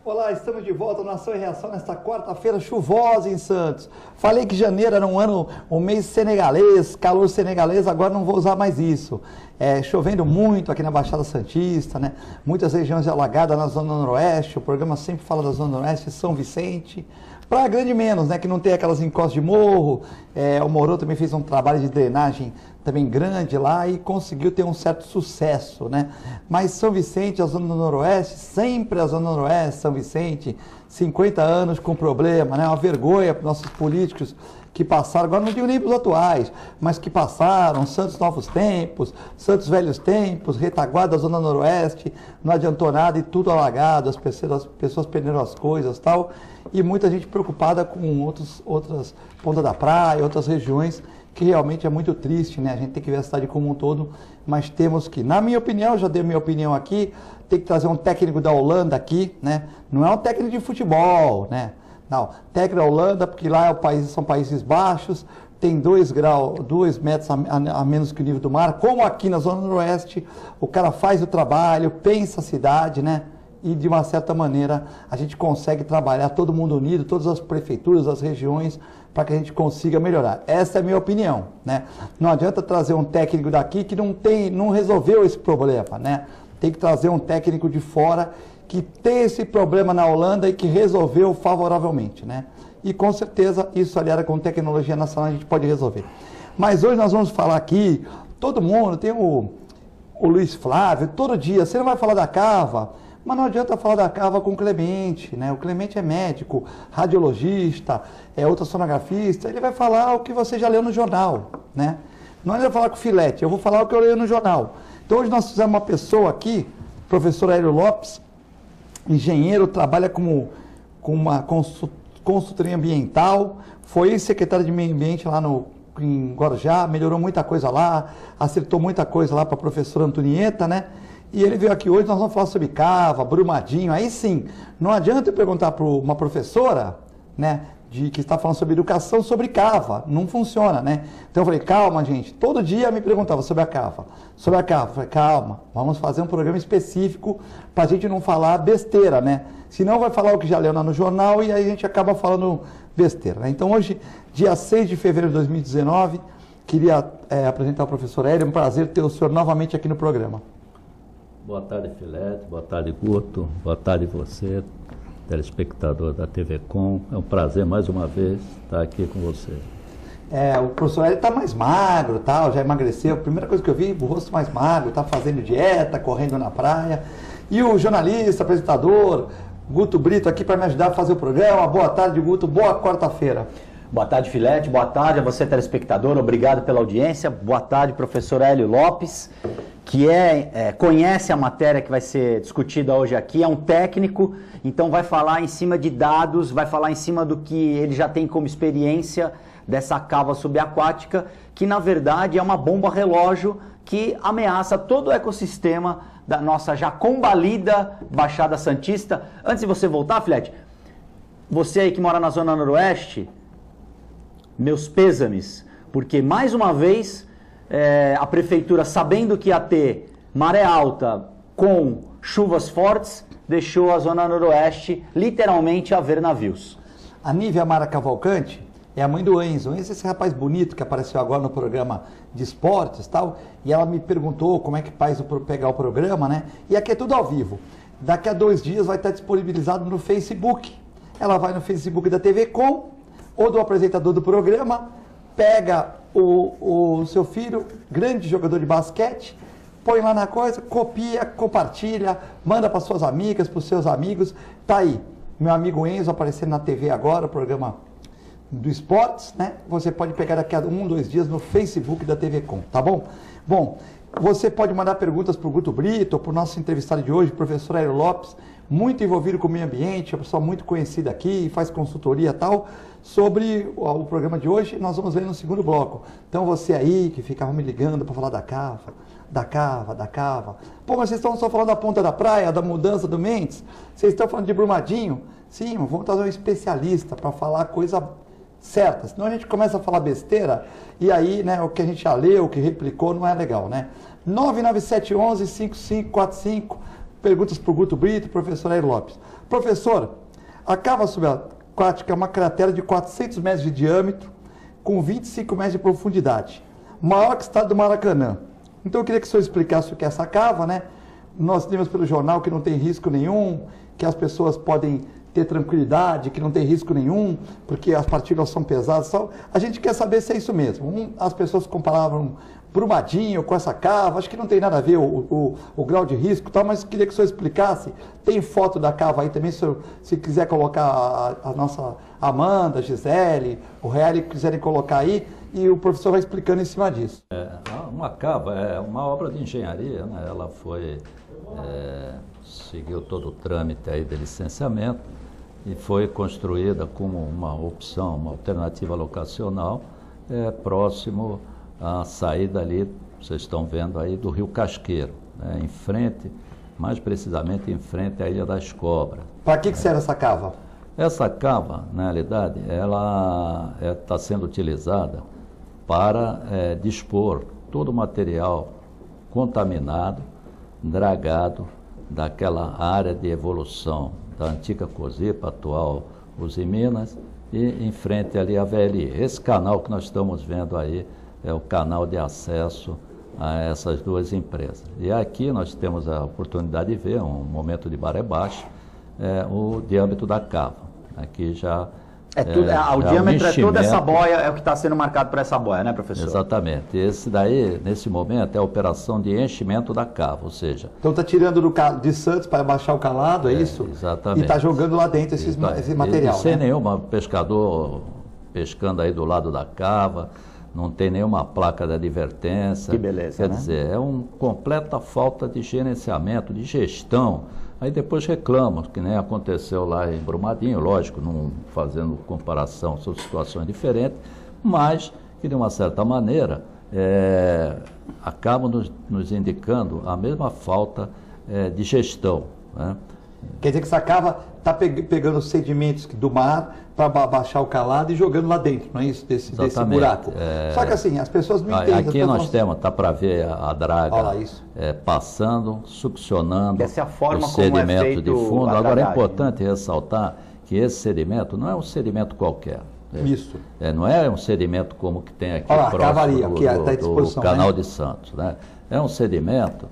Olá, estamos de volta no Ação e Reação nesta quarta-feira chuvosa em Santos. Falei que janeiro era um mês senegalês, calor senegalês, agora não vou usar mais isso. Chovendo muito aqui na Baixada Santista, né? Muitas regiões alagadas na Zona Noroeste, o programa sempre fala da Zona Noroeste, São Vicente. Praia Grande menos, né? Que não tem aquelas encostas de morro. O Morô também fez um trabalho de drenagem também grande lá e conseguiu ter um certo sucesso, né? Mas São Vicente, a Zona Noroeste, sempre a Zona Noroeste, São Vicente, 50 anos com problema, né? Uma vergonha para os nossos políticos que passaram, agora não digo nem para os atuais, mas que passaram, Santos Novos Tempos, Santos Velhos Tempos, retaguarda da Zona Noroeste, não adiantou nada e tudo alagado, as pessoas perderam as coisas e tal, e muita gente preocupada com outras pontas da praia, outras regiões, que realmente é muito triste, né? A gente tem que ver a cidade como um todo, mas temos que, na minha opinião, já dei minha opinião aqui, tem que trazer um técnico da Holanda aqui, né? Não é um técnico de futebol, né? Não, técnico da Holanda, porque lá são países baixos, tem 2 metros a menos que o nível do mar, como aqui na Zona Noroeste, o cara faz o trabalho, pensa a cidade, né? E de uma certa maneira a gente consegue trabalhar todo mundo unido, todas as prefeituras, as regiões, para que a gente consiga melhorar. Essa é a minha opinião, né? Não adianta trazer um técnico daqui que não resolveu esse problema, né? Tem que trazer um técnico de fora que tem esse problema na Holanda e que resolveu favoravelmente, né? E com certeza isso aliado com tecnologia nacional a gente pode resolver. Mas hoje nós vamos falar aqui, todo mundo, tem o Luiz Flávio, todo dia, você não vai falar da Cava, mas não adianta falar da Cava com o Clemente, né? O Clemente é médico, radiologista, ultrassonografista, ele vai falar o que você já leu no jornal, né? Não adianta falar com o Filete, eu vou falar o que eu leio no jornal. Então hoje nós fizemos uma pessoa aqui, professor Hélio Lopes, engenheiro, trabalha com uma consultoria ambiental, foi secretário de Meio Ambiente lá em Guarujá, melhorou muita coisa lá, acertou muita coisa lá para a professora Antonieta, né? E ele veio aqui hoje, nós vamos falar sobre Cava, Brumadinho, aí sim, não adianta eu perguntar para uma professora, né, que está falando sobre educação, sobre Cava, não funciona, né? Então eu falei, calma gente, todo dia me perguntava sobre a Cava, eu falei, calma, vamos fazer um programa específico para a gente não falar besteira, né? Senão vai falar o que já leu lá no jornal e aí a gente acaba falando besteira, né? Então hoje, dia 6 de fevereiro de 2019, queria apresentar o professor Hélio, é um prazer ter o senhor novamente aqui no programa. Boa tarde, Filete, boa tarde, Guto, boa tarde você, telespectador da TV Com. É um prazer mais uma vez estar aqui com você. O professor Hélio está mais magro, tal, já emagreceu. A primeira coisa que eu vi, o rosto mais magro, está fazendo dieta, correndo na praia. E o jornalista, apresentador, Guto Brito aqui para me ajudar a fazer o programa. Boa tarde, Guto, boa quarta-feira. Boa tarde, Filete, boa tarde a você, telespectador, obrigado pela audiência. Boa tarde, professor Hélio Lopes, que conhece a matéria que vai ser discutida hoje aqui, é um técnico, então vai falar em cima de dados, vai falar em cima do que ele já tem como experiência dessa cava subaquática, que na verdade é uma bomba relógio que ameaça todo o ecossistema da nossa já combalida Baixada Santista. Antes de você voltar, Filete, você aí que mora na Zona Noroeste, meus pêsames, porque mais uma vez a prefeitura, sabendo que ia ter maré alta com chuvas fortes, deixou a Zona Noroeste literalmente a ver navios. A Nívia Mara Cavalcante é a mãe do Enzo. Enzo é esse rapaz bonito que apareceu agora no programa de esportes e tal, e ela me perguntou como é que faz pegar o programa, né? E aqui é tudo ao vivo. Daqui a 2 dias vai estar disponibilizado no Facebook. Ela vai no Facebook da TV Com, ou do apresentador do programa, pega o seu filho, grande jogador de basquete, põe lá na coisa, copia, compartilha, manda para suas amigas, para os seus amigos. Tá aí, meu amigo Enzo aparecendo na TV agora, o programa do esportes, né? Você pode pegar daqui a 1, 2 dias no Facebook da TV Com, tá bom? Bom, você pode mandar perguntas para o Guto Brito, para o nosso entrevistado de hoje, professor Hélio Lopes, muito envolvido com o meio ambiente, é uma pessoa muito conhecida aqui, faz consultoria e tal, sobre o programa de hoje, nós vamos ver no segundo bloco. Então você aí, que ficava me ligando para falar da Cava, da cava. Pô, mas vocês estão só falando da ponta da praia, da mudança do Mendes? Vocês estão falando de Brumadinho? Sim, vamos trazer um especialista para falar a coisa certa. Senão a gente começa a falar besteira e aí, né, o que a gente já leu, o que replicou, não é legal, né? 99711-5545, perguntas para o Guto Brito, professor Hélio Lopes. Professor, a cava subaquática é uma cratera de 400 metros de diâmetro, com 25 metros de profundidade, maior que o estado do Maracanã. Então eu queria que o senhor explicasse o que é essa cava, né? Nós lemos pelo jornal que não tem risco nenhum, que as pessoas podem ter tranquilidade, que não tem risco nenhum, porque as partículas são pesadas. A gente quer saber se é isso mesmo. As pessoas comparavam Brumadinho com essa cava, acho que não tem nada a ver o grau de risco e tal, mas queria que o senhor explicasse. Tem foto da cava aí também, se quiser colocar a nossa Amanda, Gisele, o Real, quiserem colocar aí, e o professor vai explicando em cima disso. Uma cava é uma obra de engenharia, né? Ela foi, seguiu todo o trâmite aí de licenciamento e foi construída como uma opção, uma alternativa locacional, próximo à saída ali, vocês estão vendo aí, do Rio Casqueiro, né? Em frente, mais precisamente em frente à Ilha das Cobras. Para que serve essa cava? Essa cava, na realidade, ela está sendo utilizada para dispor todo o material contaminado, dragado daquela área de evolução da antiga COSIPA, atual Usiminas, e em frente ali a VLI. Esse canal que nós estamos vendo aí é o canal de acesso a essas duas empresas. E aqui nós temos a oportunidade de ver, um momento de maré baixa, o diâmetro da cava. Aqui já... o diâmetro é toda essa boia, é o que está sendo marcado por essa boia, né, professor? Exatamente. Esse daí, nesse momento, é a operação de enchimento da cava, ou seja... Então está tirando de Santos para baixar o calado, é isso? Exatamente. E está jogando lá dentro esse material, sem né? nenhum pescador pescando aí do lado da cava, não tem nenhuma placa de advertência. Que beleza, Quer dizer, é uma completa falta de gerenciamento, de gestão. Aí depois reclamam, que nem aconteceu lá em Brumadinho, lógico, não fazendo comparação, são situações diferentes, mas que de uma certa maneira acabam nos indicando a mesma falta de gestão, né? Quer dizer que essa cava está pegando os sedimentos do mar para baixar o calado e jogando lá dentro, não é isso? Desse buraco. Só que assim, as pessoas não entendem. Aqui nós temos, está para ver a draga isso. Passando, succionando essa é a forma o sedimento como é feito de fundo. a Agora é dragagem, importante ressaltar que esse sedimento não é um sedimento qualquer. Isso. Não é um sedimento como que tem aqui próximo do Canal de Santos, né? É um sedimento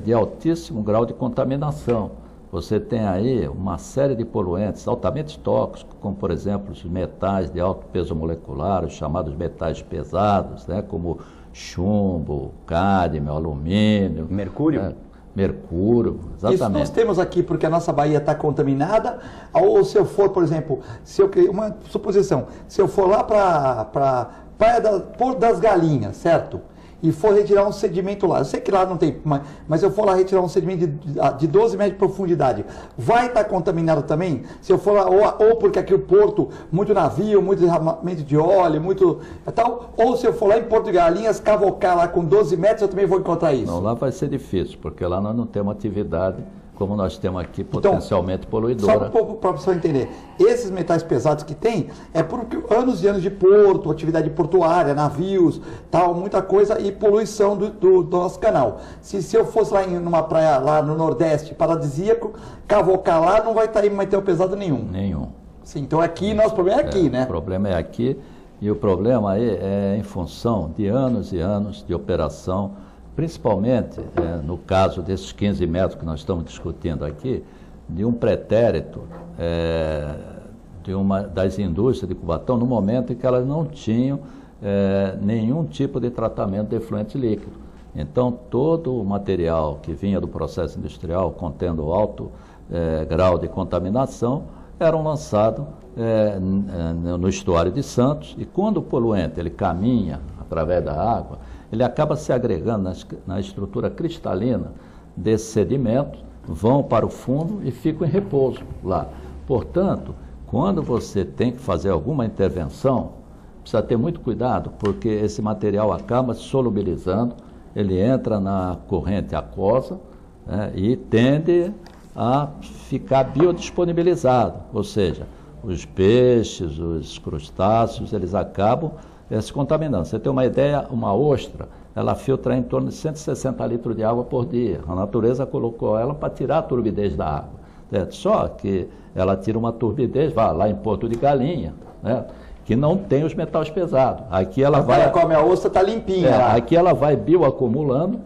de altíssimo grau de contaminação. Você tem aí uma série de poluentes altamente tóxicos, como, por exemplo, os metais de alto peso molecular, os chamados metais pesados, né, como chumbo, cádmio, alumínio. Mercúrio? Mercúrio, exatamente. Isso nós temos aqui porque a nossa Bahia está contaminada, ou se eu for, por exemplo, uma suposição, se eu for lá para Praia das Galinhas, certo? E for retirar um sedimento lá, eu sei que lá não tem, mas eu for lá retirar um sedimento de 12 metros de profundidade, vai estar contaminado também? Se eu for lá, ou porque aqui o porto, muito navio, muito derramamento de óleo, muito tal, ou se eu for lá em Porto de Galinhas, cavocar lá com 12 metros, eu também vou encontrar isso? Não, lá vai ser difícil, porque lá nós não temos atividade como nós temos aqui, potencialmente poluidora. Só para o professor entender, esses metais pesados que tem, é por anos e anos de porto, atividade portuária, navios, tal, muita coisa, e poluição do nosso canal. Se eu fosse lá numa praia, lá no Nordeste, paradisíaco, cavocar lá, não vai estar aí metal pesado nenhum. Nenhum. Sim, então aqui, nosso problema é aqui, né? O problema é aqui, e o problema aí é em função de anos e anos de operação, principalmente, no caso desses 15 metros que nós estamos discutindo aqui, de um pretérito de uma das indústrias de Cubatão, no momento em que elas não tinham nenhum tipo de tratamento de efluente líquido. Então, todo o material que vinha do processo industrial, contendo alto grau de contaminação, eram lançados no estuário de Santos, e quando o poluente ele caminha através da água, ele acaba se agregando na estrutura cristalina desses sedimentos, vão para o fundo e ficam em repouso lá. Portanto, quando você tem que fazer alguma intervenção, precisa ter muito cuidado, porque esse material acaba se solubilizando ele entra na corrente aquosa, né, e tende a ficar biodisponibilizado, ou seja, os peixes, os crustáceos, eles acabam se contaminando. Você tem uma ideia, uma ostra, ela filtra em torno de 160 litros de água por dia. A natureza colocou ela para tirar a turbidez da água. Certo? Só que ela tira uma turbidez, vai lá em Porto de Galinha, né, que não tem os metais pesados. Aqui ela vai... Ela come a ostra, está limpinha. Aqui ela vai bioacumulando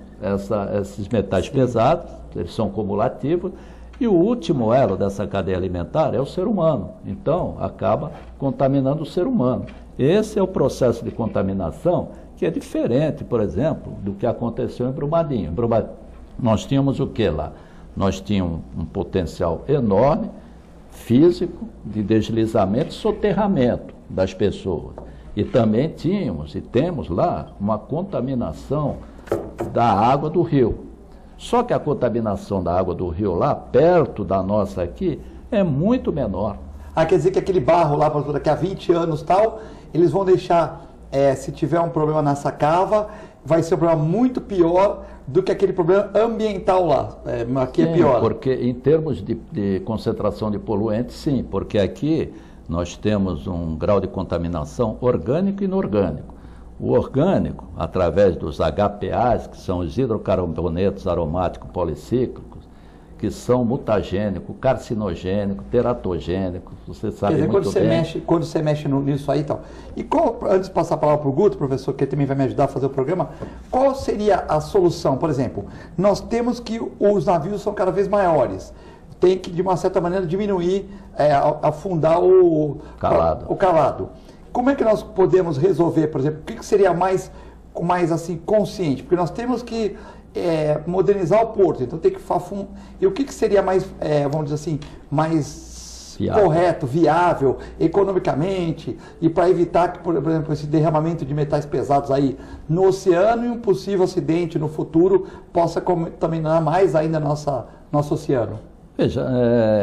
esses metais pesados, eles são cumulativos, e o último elo dessa cadeia alimentar é o ser humano. Então, acaba contaminando o ser humano. Esse é o processo de contaminação que é diferente, por exemplo, do que aconteceu em Brumadinho. Em Brumadinho, nós tínhamos o que lá? Nós tínhamos um potencial enorme, físico, de deslizamento e soterramento das pessoas. E também tínhamos e temos lá uma contaminação da água do rio. Só que a contaminação da água do rio lá, perto da nossa aqui, é muito menor. Quer dizer que aquele barro lá, pastor, daqui a 20 anos tal, eles vão deixar, se tiver um problema nessa cava, vai ser um problema muito pior do que aquele problema ambiental lá. Aqui sim, é pior. Porque em termos de concentração de poluentes, sim, porque aqui nós temos um grau de contaminação orgânico e inorgânico. O orgânico, através dos HPAs, que são os hidrocarbonetos aromáticos policíclicos, que são mutagênicos, carcinogênicos, teratogênicos, você sabe Quer dizer, muito bem. Quando você mexe nisso aí e tal. E antes de passar a palavra para o Guto, professor, que também vai me ajudar a fazer o programa, qual seria a solução? Por exemplo, nós temos que os navios são cada vez maiores. Tem que, de uma certa maneira, diminuir, afundar o calado. Como é que nós podemos resolver, por exemplo, o que seria mais assim, consciente? Porque nós temos que modernizar o porto, então tem que e o que seria mais, vamos dizer assim, mais viável. Correto, viável, economicamente, e para evitar que, por exemplo, esse derramamento de metais pesados aí no oceano e um possível acidente no futuro possa contaminar mais ainda nosso oceano? Veja,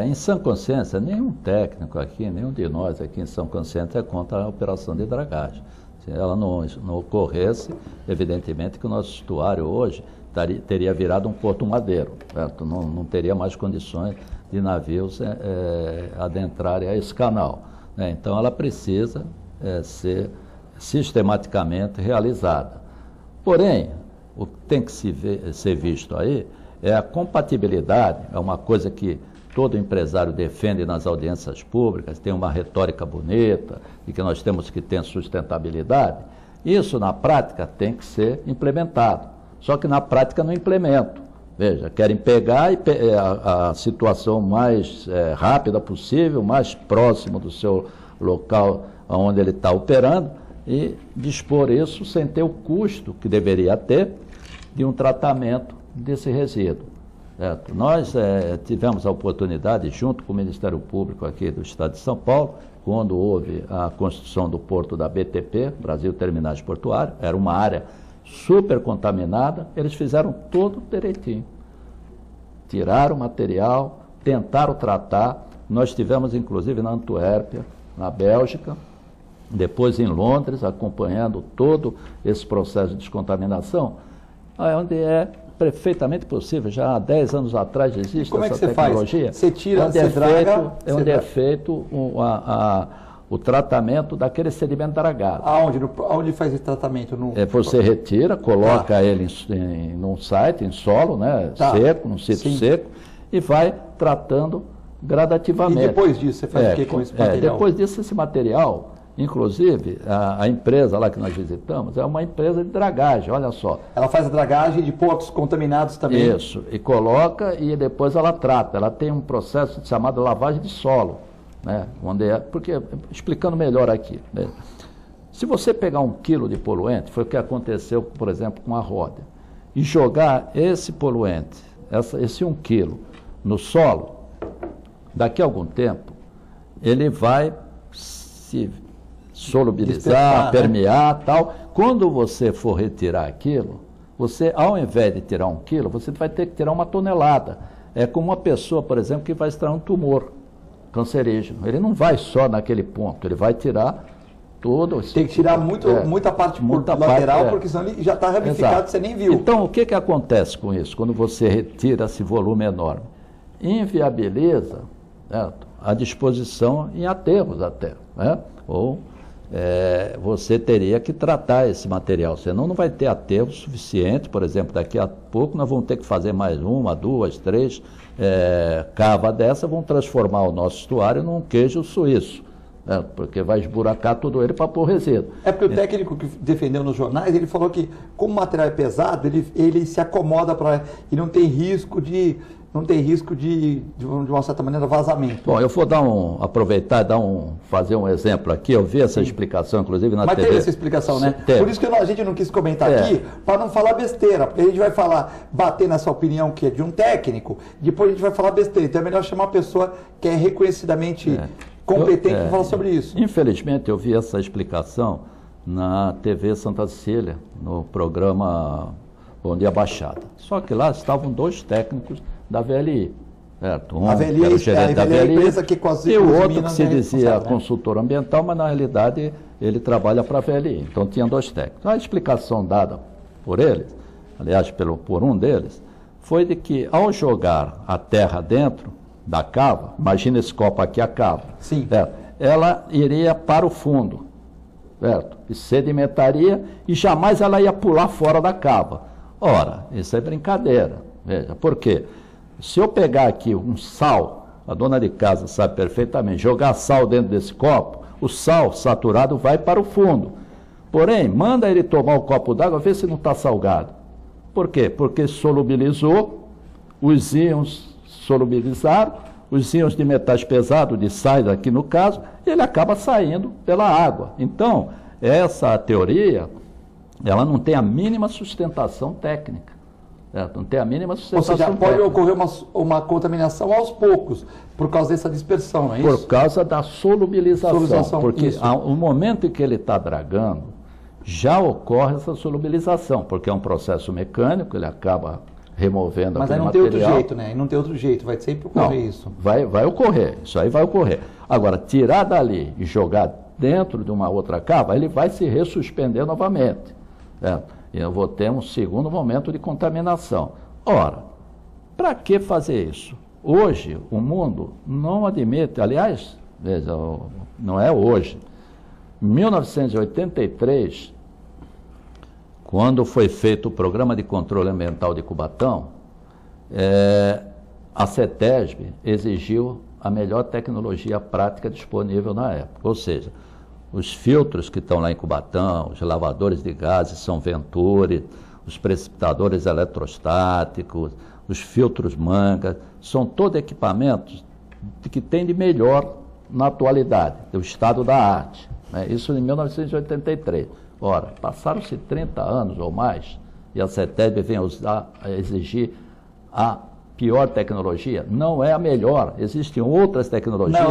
em sã consciência, nenhum técnico aqui, nenhum de nós aqui em sã consciência é contra a operação de dragagem. Se ela não ocorresse, evidentemente que o nosso estuário hoje teria virado um porto madeiro, certo? Não teria mais condições de navios adentrarem a esse canal, né? Então ela precisa ser sistematicamente realizada. Porém, o que tem que ser visto aí é a compatibilidade, é uma coisa que todo empresário defende nas audiências públicas, tem uma retórica bonita, e que nós temos que ter sustentabilidade. Isso, na prática, tem que ser implementado. Só que na prática não implementam. Veja, querem pegar a situação mais rápida possível, mais próximo do seu local onde ele está operando, e dispor isso sem ter o custo que deveria ter de um tratamento desse resíduo. Certo? Nós tivemos a oportunidade, junto com o Ministério Público aqui do Estado de São Paulo, quando houve a construção do porto da BTP, Brasil Terminais Portuários, era uma área super contaminada, eles fizeram tudo direitinho. Tiraram o material, tentaram tratar. Nós tivemos, inclusive, na Antuérpia, na Bélgica, depois em Londres, acompanhando todo esse processo de descontaminação, onde é perfeitamente possível. Já há 10 anos atrás existe essa tecnologia. Você tira, você draga... Onde é feito o tratamento daquele sedimento dragado. Aonde faz esse tratamento? Você retira, coloca ele num site, em solo, né, seco, num sítio seco, e vai tratando gradativamente. E depois disso, você faz o que com esse material? Depois disso, esse material, inclusive, a empresa lá que nós visitamos, é uma empresa de dragagem, olha só. Ela faz a dragagem de portos contaminados também? Isso, e coloca e depois ela trata. Ela tem um processo chamado lavagem de solo, né? Porque, explicando melhor aqui, né? Se você pegar 1 quilo de poluente, foi o que aconteceu, por exemplo, com a roda, e jogar esse poluente, esse 1 quilo, no solo, daqui a algum tempo, ele vai se solubilizar, permear, tal. Quando você for retirar aquilo, você, ao invés de tirar 1 quilo, você vai ter que tirar 1 tonelada. É como uma pessoa, por exemplo, que vai extrair um tumor cancerígeno. Ele não vai só naquele ponto, ele vai tirar Tudo. Tem que tirar muita parte lateral, porque senão ele já está ramificado e você nem viu. Então, o que acontece com isso? Quando você retira esse volume enorme? Inviabiliza, certo, a disposição em aterros até, né? Ou você teria que tratar esse material, senão não vai ter aterro suficiente. Por exemplo, daqui a pouco nós vamos ter que fazer mais 1, 2, 3 cava dessa, vão transformar o nosso estuário num queijo suíço, né? Porque vai esburacar todo ele para pôr resíduo. Porque o técnico que defendeu nos jornais, ele falou que como o material é pesado, ele se acomoda e não tem risco de uma certa maneira, vazamento. Bom, eu vou aproveitar e fazer um exemplo aqui. Eu vi essa explicação, inclusive, na TV. Mas teve essa explicação, né? Teve. Por isso que a gente não quis comentar aqui, para não falar besteira, porque a gente vai bater nessa opinião que é de um técnico, depois a gente vai falar besteira. Então é melhor chamar uma pessoa que é reconhecidamente competente para falar sobre isso. Infelizmente, eu vi essa explicação na TV Santa Cecília, no programa Bom Dia Baixada. Só que lá estavam 2 técnicos da VLI, certo? A VLI é o gerente da VLI, empresa que e o outro que se dizia consultor ambiental, mas na realidade ele trabalha para a VLI. Então tinha 2 técnicos. A explicação dada por eles, aliás por um deles, foi de que ao jogar a terra dentro da cava, imagina esse copo aqui, a cava, sim, ela iria para o fundo, certo? E sedimentaria e jamais ela ia pular fora da cava. Ora, isso é brincadeira. Veja, por quê? Se eu pegar aqui um sal, a dona de casa sabe perfeitamente, jogar sal dentro desse copo, o sal saturado vai para o fundo. Porém, manda ele tomar um copo d'água, vê se não está salgado. Por quê? Porque solubilizou, os íons solubilizaram, os íons de metais pesados, de sais aqui no caso, ele acaba saindo pela água. Então, essa teoria, ela não tem a mínima sustentação técnica. Não tem a mínima sustentação. Ou seja, pode ocorrer uma contaminação aos poucos, por causa dessa dispersão, não é isso? Por causa da solubilização. Porque no momento em que ele está dragando, já ocorre essa solubilização, porque é um processo mecânico, ele acaba removendo aquele material. Mas aí não tem outro jeito, né? Não tem outro jeito, vai sempre ocorrer isso. Vai ocorrer, isso aí vai ocorrer. Agora, tirar dali e jogar dentro de uma outra cava, ele vai se ressuspender novamente, certo? E eu vou ter um segundo momento de contaminação. Ora, para que fazer isso? Hoje, o mundo não admite, aliás, veja, não é hoje. Em 1983, quando foi feito o Programa de Controle Ambiental de Cubatão, a CETESB exigiu a melhor tecnologia prática disponível na época. Ou seja, os filtros que estão lá em Cubatão, os lavadores de gases São Venturi, os precipitadores eletrostáticos, os filtros Manga, são todos equipamentos que tem de melhor na atualidade, do estado da arte. Né? Isso em 1983. Ora, passaram-se 30 anos ou mais e a CETESB vem a exigir a pior tecnologia. Não é a melhor, existem outras tecnologias. Na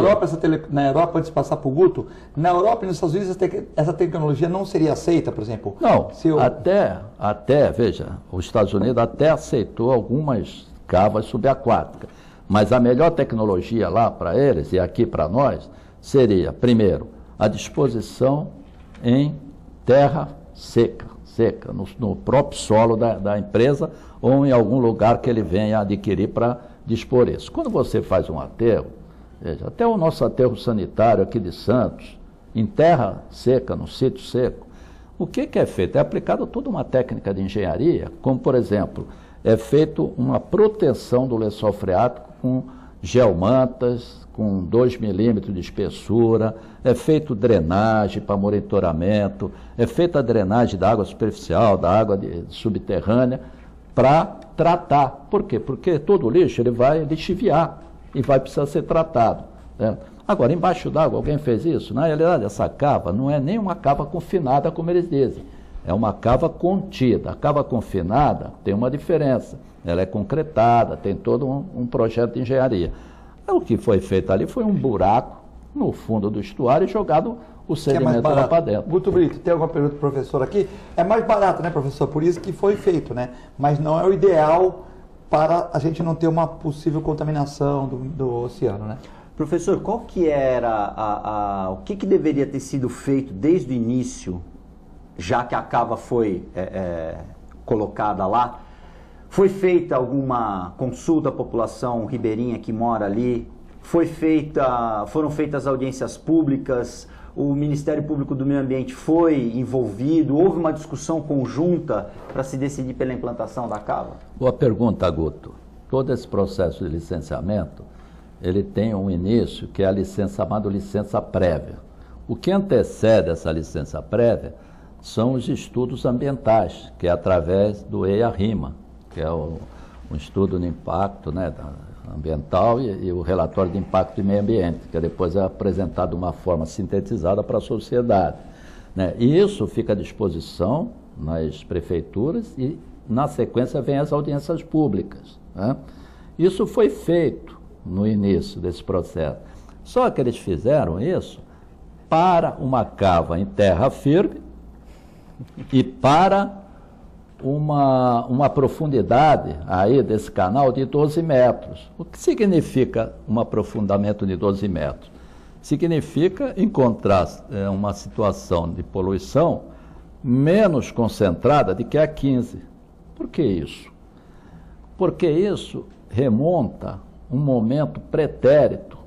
Europa, antes de passar para o Guto, na Europa e nos Estados Unidos essa tecnologia não seria aceita, por exemplo? Não, até, veja, os Estados Unidos até aceitou algumas cavas subaquáticas, mas a melhor tecnologia lá para eles e aqui para nós seria, primeiro, a disposição em terra seca, no próprio solo da empresa ou em algum lugar que ele venha adquirir para dispor isso. Quando você faz um aterro, veja, até o nosso aterro sanitário aqui de Santos, em terra seca, no sítio seco, o que é feito? É aplicada toda uma técnica de engenharia, como, por exemplo, é feito uma proteção do lençol freático com geomantas, com 2 milímetros de espessura, é feito drenagem para monitoramento, é feita a drenagem da água superficial, da água subterrânea, para tratar. Por quê? Porque todo lixo ele vai lixiviar e vai precisar ser tratado. Né? Agora, embaixo d'água, alguém fez isso? Na realidade, essa cava não é nem uma cava confinada, como eles dizem. É uma cava contida. A cava confinada tem uma diferença. Ela é concretada, tem todo um projeto de engenharia. O que foi feito ali foi um buraco no fundo do estuário e jogado o sedimento lá para dentro. Muito bonito. Tem alguma pergunta, professor, aqui? É mais barato, né, professor? Por isso que foi feito, né? Mas não é o ideal para a gente não ter uma possível contaminação do oceano, né? Professor, qual que era o que deveria ter sido feito desde o início, já que a cava foi colocada lá? Foi feita alguma consulta à população ribeirinha que mora ali? Foram feitas audiências públicas? O Ministério Público do Meio Ambiente foi envolvido? Houve uma discussão conjunta para se decidir pela implantação da cava? Boa pergunta, Guto. Todo esse processo de licenciamento, ele tem um início que é a licença chamada licença prévia. O que antecede essa licença prévia são os estudos ambientais, que é através do EIA-RIMA, que é um estudo de impacto, né, ambiental e o relatório de impacto de meio ambiente, que depois é apresentado de uma forma sintetizada para a sociedade, né? E isso fica à disposição nas prefeituras e, na sequência, vem as audiências públicas, né? Isso foi feito no início desse processo. Só que eles fizeram isso para uma cava em terra firme e para uma profundidade aí desse canal de 12 metros. O que significa um aprofundamento de 12 metros? Significa encontrar uma situação de poluição menos concentrada do que a 15. Por que isso? Porque isso remonta um momento pretérito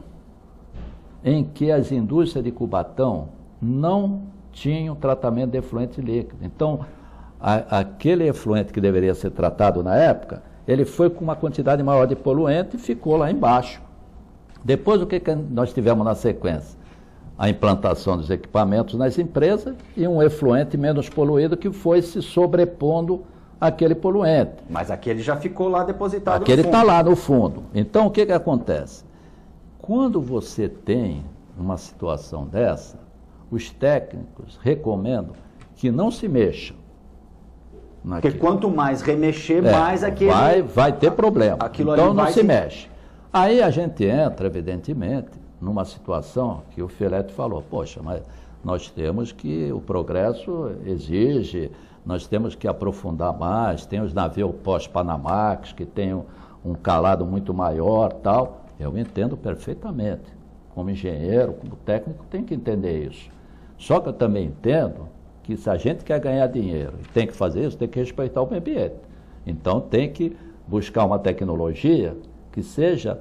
em que as indústrias de Cubatão não tinham tratamento de efluente líquido. Então, aquele efluente que deveria ser tratado na época, ele foi com uma quantidade maior de poluente e ficou lá embaixo. Depois, o que nós tivemos na sequência? A implantação dos equipamentos nas empresas e um efluente menos poluído que foi se sobrepondo àquele poluente. Mas aquele já ficou lá depositado aquele no fundo. Está lá no fundo. Então, o que acontece? Quando você tem uma situação dessa, os técnicos recomendam que não se mexa. Porque quanto mais remexer, mais aquele... Vai ter problema. Então não se mexe. Aí a gente entra, evidentemente, numa situação que o Filete falou, poxa, mas nós temos que, o progresso exige, nós temos que aprofundar mais, tem os navios pós-Panamax, que tem um calado muito maior, tal. Eu entendo perfeitamente. Como engenheiro, como técnico, tem que entender isso. Só que eu também entendo que se a gente quer ganhar dinheiro e tem que fazer isso, tem que respeitar o meio ambiente. Então tem que buscar uma tecnologia que seja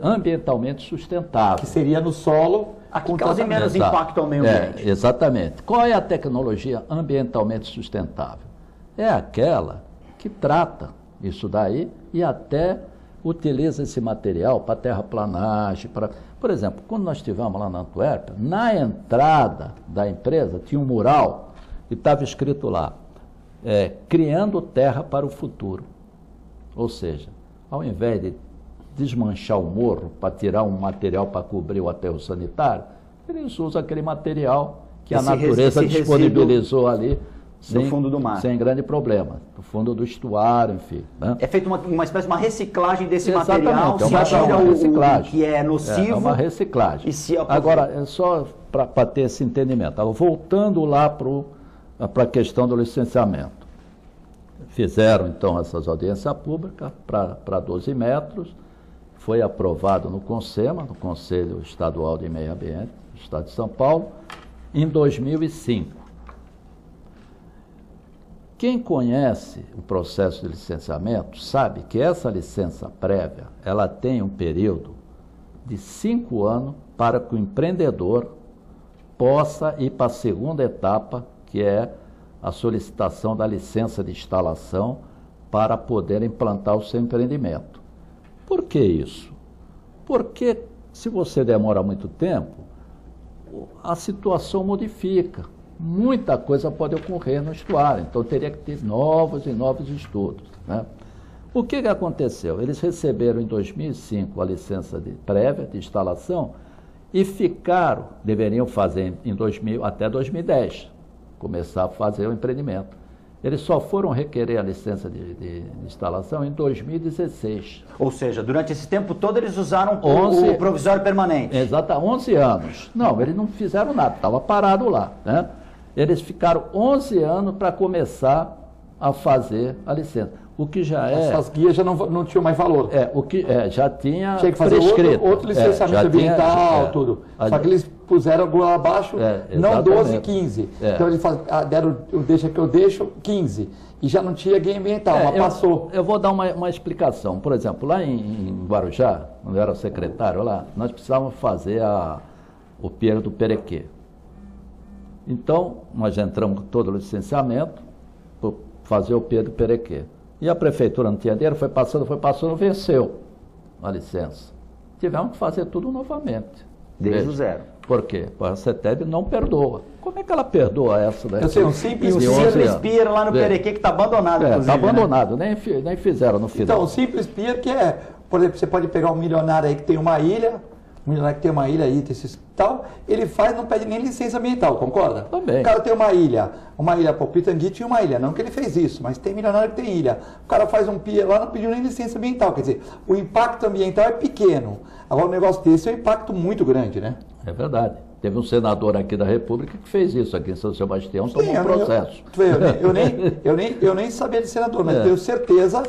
ambientalmente sustentável. Que seria no solo, a que cause menos impacto ao meio ambiente. Exatamente. Qual é a tecnologia ambientalmente sustentável? É aquela que trata isso daí e até utiliza esse material para terraplanagem, Por exemplo, quando nós estivemos lá na Antuérpia, na entrada da empresa tinha um mural e estava escrito lá, criando terra para o futuro. Ou seja, ao invés de desmanchar o morro para tirar um material para cobrir o aterro sanitário, eles usam aquele material que a natureza disponibilizou ali, no fundo do mar. Sem grande problema, no fundo do estuário, enfim. Né? É feita uma espécie de uma reciclagem desse Exatamente, material, se tira o que é nocivo. É uma reciclagem. Agora, é só para ter esse entendimento. Agora, voltando lá para a questão do licenciamento. Fizeram, então, essas audiências públicas para 12 metros, foi aprovado no CONSEMA, no Conselho Estadual de Meio Ambiente, do Estado de São Paulo, em 2005. Quem conhece o processo de licenciamento sabe que essa licença prévia, ela tem um período de 5 anos para que o empreendedor possa ir para a segunda etapa, que é a solicitação da licença de instalação para poder implantar o seu empreendimento. Por que isso? Porque se você demora muito tempo, a situação modifica. Muita coisa pode ocorrer no estuário, então teria que ter novos e novos estudos, né? O que aconteceu? Eles receberam em 2005 a licença prévia de instalação e deveriam fazer até 2010, começar a fazer o empreendimento. Eles só foram requerer a licença de instalação em 2016. Ou seja, durante esse tempo todo eles usaram o provisório permanente. Exato, 11 anos. Não, eles não fizeram nada, estava parado lá, né? Eles ficaram 11 anos para começar a fazer a licença. O que já é... Essas guias já não tinham mais valor. O que já tinha Tinha que fazer outro licenciamento ambiental, tudo. Só que eles puseram lá abaixo, não 12, 15. Então eles deram o deixa que eu deixo, 15. E já não tinha guia ambiental, mas passou. Eu vou dar uma explicação. Por exemplo, lá em Guarujá, quando eu era secretário lá, nós precisávamos fazer o Pier do Perequê. Então, nós entramos com todo o licenciamento para fazer o Pier do Perequê. E a prefeitura não tinha dinheiro, foi passando, venceu a licença. Tivemos que fazer tudo novamente. Desde o zero. Por quê? A CETEB não perdoa. Como é que ela perdoa essa daí? Eu sei, um simples pier lá no Perequê que está abandonado, inclusive. Está abandonado, né? nem fizeram no final. Então, o simples pier que é, por exemplo, você pode pegar um milionário aí que tem uma ilha, aí, tal, ele faz, não pede nem licença ambiental, concorda? Também. O cara tem uma ilha, pô, Pitangui tinha uma ilha, não que ele fez isso, mas tem milionário que tem ilha. O cara faz um pier lá, não pediu nem licença ambiental, quer dizer, o impacto ambiental é pequeno. Agora, um negócio desse é um impacto muito grande, né? É verdade. Teve um senador aqui da República que fez isso aqui em São Sebastião, tomou um processo. Eu nem sabia de senador, mas tenho certeza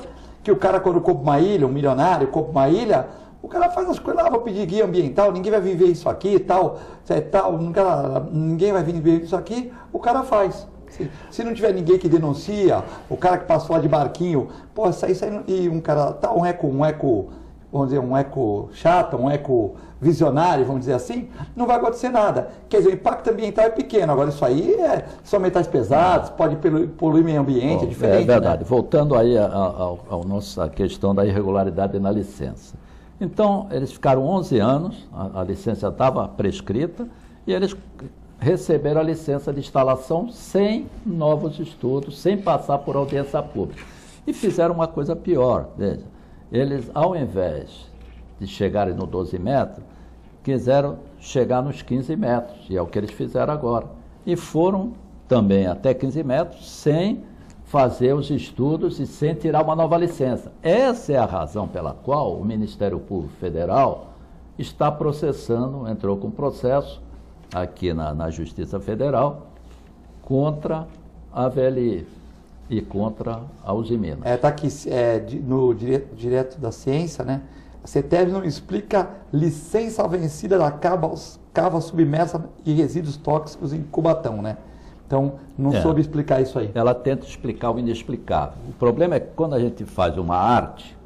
que o cara, quando compra uma ilha, um milionário compra uma ilha, o cara faz as coisas lá, vou pedir guia ambiental, ninguém vai viver isso aqui, tal, ninguém vai viver isso aqui, o cara faz. Se não tiver ninguém que denuncia, o cara que passou lá de barquinho, pô, isso aí, e um cara, tá, um eco, vamos dizer, um eco chato, um eco visionário, vamos dizer assim, não vai acontecer nada. Quer dizer, o impacto ambiental é pequeno, agora isso aí são metais pesados, pode poluir o meio ambiente, é diferente. É verdade. Né? Voltando aí à nossa questão da irregularidade na licença. Então, eles ficaram 11 anos, a licença estava prescrita, e eles receberam a licença de instalação sem novos estudos, sem passar por audiência pública. E fizeram uma coisa pior, veja, eles, ao invés de chegarem no 12 metros, quiseram chegar nos 15 metros, e é o que eles fizeram agora. E foram também até 15 metros, sem fazer os estudos e sem tirar uma nova licença. Essa é a razão pela qual o Ministério Público Federal está processando, entrou com processo aqui na Justiça Federal contra a VLI e contra a Usiminas. Está aqui no direto da ciência, né? A CETEB não explica licença vencida da cava submersa e resíduos tóxicos em Cubatão, né? Então, não soube explicar isso aí. Ela tenta explicar o inexplicável. O problema é que quando a gente faz uma arte,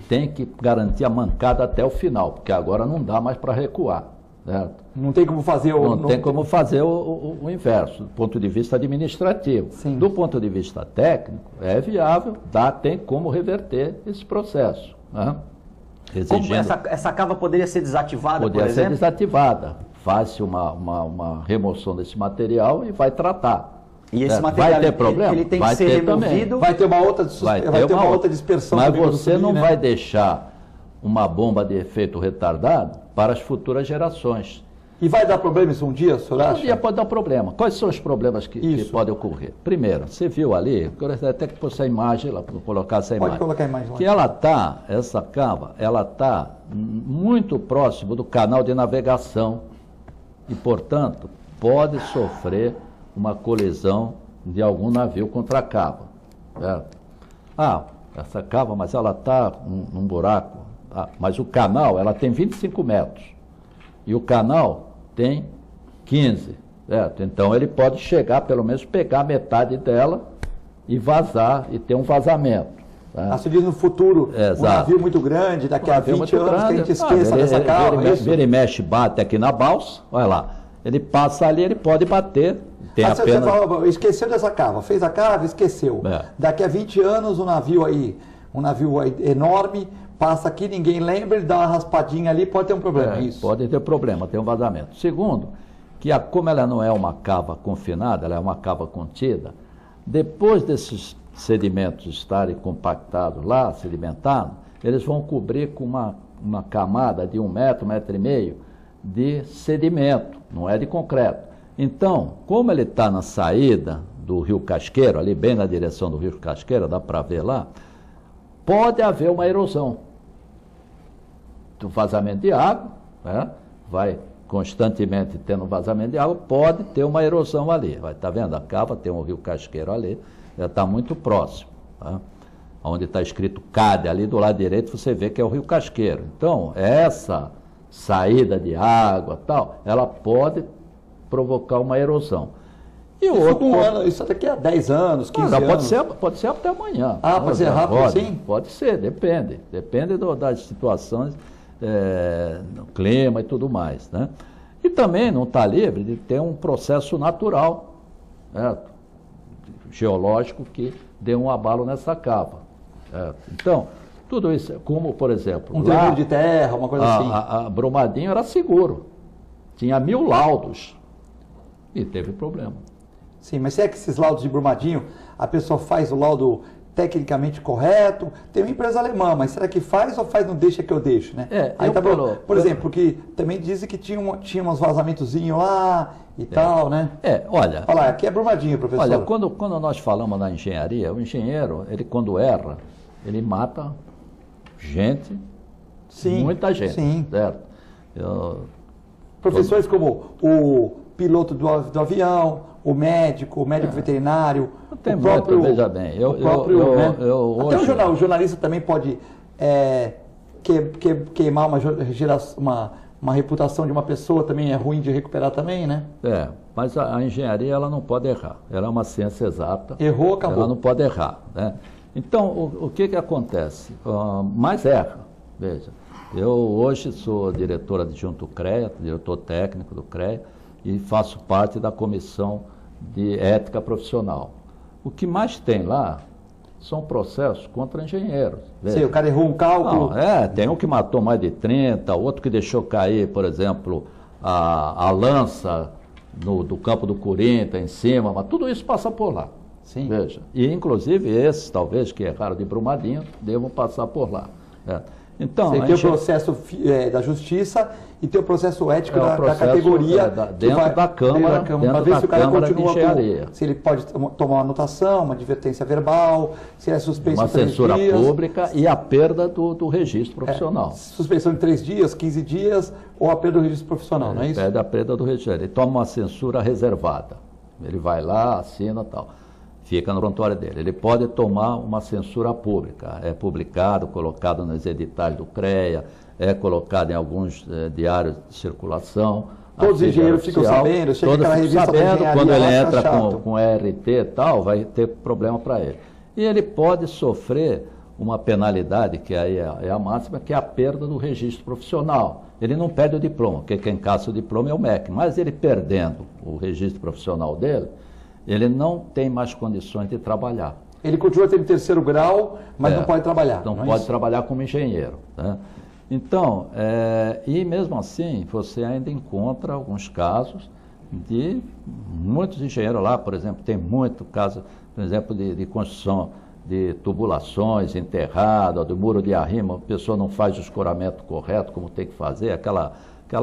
tem que garantir a mancada até o final, porque agora não dá mais para recuar. Certo? Não tem como fazer o inverso, do ponto de vista administrativo. Sim. Do ponto de vista técnico, é viável, tem como reverter esse processo. Né? Como essa cava poderia ser desativada, por exemplo? Poderia ser desativada. Faz-se uma remoção desse material e vai tratar. E esse material vai ter problema? Ele tem que ser removido. Vai ter uma outra dispersão. Mas você não vai deixar uma bomba de efeito retardado para as futuras gerações. E vai dar problema isso um dia, senhor acha? Um dia pode dar problema. Quais são os problemas que podem ocorrer? Primeiro, você viu ali, eu gostaria até que fosse a imagem, lá, para colocar essa imagem. Pode colocar a imagem lá. Que essa cava, ela está muito próximo do canal de navegação e, portanto, pode sofrer uma colisão de algum navio contra a cava. Certo? Essa cava, mas ela está num buraco. Mas o canal, ela tem 25 metros. E o canal tem 15. Certo? Então, ele pode chegar, pelo menos, pegar metade dela e vazar, e ter um vazamento. Tá? Você diz no futuro, um navio muito grande, daqui a 20 anos, que a gente esqueça dessa cava. Vira e mexe, bate aqui na balsa, olha lá. Ele passa ali, ele pode bater. Você falou, esqueceu dessa cava, fez a cava, esqueceu. Daqui a 20 anos, um navio aí enorme, passa aqui, ninguém lembra, ele dá uma raspadinha ali, pode ter um problema. Isso. Pode ter problema, tem um vazamento. Segundo, que como ela não é uma cava confinada, ela é uma cava contida, depois desses sedimentos estarem compactados lá, sedimentados, eles vão cobrir com uma camada de 1 metro, 1,5 metro de sedimento, não é de concreto. Então, como ele está na saída do Rio Casqueiro, ali bem na direção do Rio Casqueiro, dá para ver lá, pode haver uma erosão do vazamento de água, né? Vai constantemente tendo vazamento de água, pode ter uma erosão ali. Vai, tá vendo? A cava tem o Rio Casqueiro ali, já está muito próximo. tá? Onde está escrito CAD, ali do lado direito você vê que é o Rio Casqueiro. Então, essa saída de água, tal, ela pode provocar uma erosão. E o outro... Isso daqui a 10 anos, 15 anos. Pode ser até amanhã. Ah, pode ser rápido assim? Pode ser, depende. Depende das situações, no clima e tudo mais, né? E também não está livre de ter um processo natural, certo? Geológico, que dê um abalo nessa cava. Certo? Então, tudo isso, como por exemplo... Um tremor de terra, uma coisa assim. A Brumadinho era seguro. Tinha 1000 laudos e teve problema. Sim, mas será que esses laudos de Brumadinho, a pessoa faz o laudo tecnicamente correto? Tem uma empresa alemã, mas será que faz ou faz não deixa que eu deixo, né? Aí tá por exemplo, que também dizem que tinha uns vazamentozinhos lá e tal, né? Olha... Fala, aqui é Brumadinho, professor. Olha, quando nós falamos na engenharia, o engenheiro, ele quando erra, ele mata gente, sim, muita gente, sim. Certo? Professores como o piloto do avião, o médico veterinário, tem o próprio... Muito, veja bem, até o jornalista também pode queimar uma reputação de uma pessoa, também é ruim de recuperar também, né? Mas a engenharia ela não pode errar, ela é uma ciência exata. Errou, acabou. Ela não pode errar, né? Então, o que acontece? Mais erra, veja. Eu hoje sou diretor adjunto do CREA, diretor técnico do CREA, e faço parte da comissão de ética profissional. O que mais tem lá são processos contra engenheiros. Sim, o cara errou um cálculo. Não, tem um que matou mais de 30, outro que deixou cair, por exemplo, a lança do campo do Corinthians em cima, mas tudo isso passa por lá. Sim. Veja. E inclusive esses, talvez, que erraram de Brumadinho, devam passar por lá. Então, você tem o processo da justiça e tem o processo ético da categoria dentro da Câmara, para ver se o cara continua se ele pode tomar uma anotação, uma advertência verbal, se é suspenso uma em 3 censura dias, pública e a perda do registro profissional. Suspensão de 3 dias, 15 dias ou a perda do registro profissional, não é isso? A perda do registro. Ele toma uma censura reservada. Ele vai lá, assina e tal. Fica no prontuário dele. Ele pode tomar uma censura pública. É publicado, colocado nos editais do CREA, é colocado em alguns diários de circulação. Todos os engenheiros ficam sabendo, chega aquela revista da engenharia, quando ele entra com RT e tal, vai ter problema para ele. E ele pode sofrer uma penalidade, que aí é a máxima, que é a perda do registro profissional. Ele não perde o diploma, porque quem caça o diploma é o MEC, mas ele perdendo o registro profissional dele, ele não tem mais condições de trabalhar. Ele continua tendo 3º grau, mas não pode trabalhar. Não pode trabalhar como engenheiro. Né? Então, e mesmo assim, você ainda encontra alguns casos de muitos engenheiros lá, por exemplo, tem muito caso, por exemplo, de construção de tubulações enterrado, do muro de arrimo, a pessoa não faz o escoramento correto como tem que fazer, aquela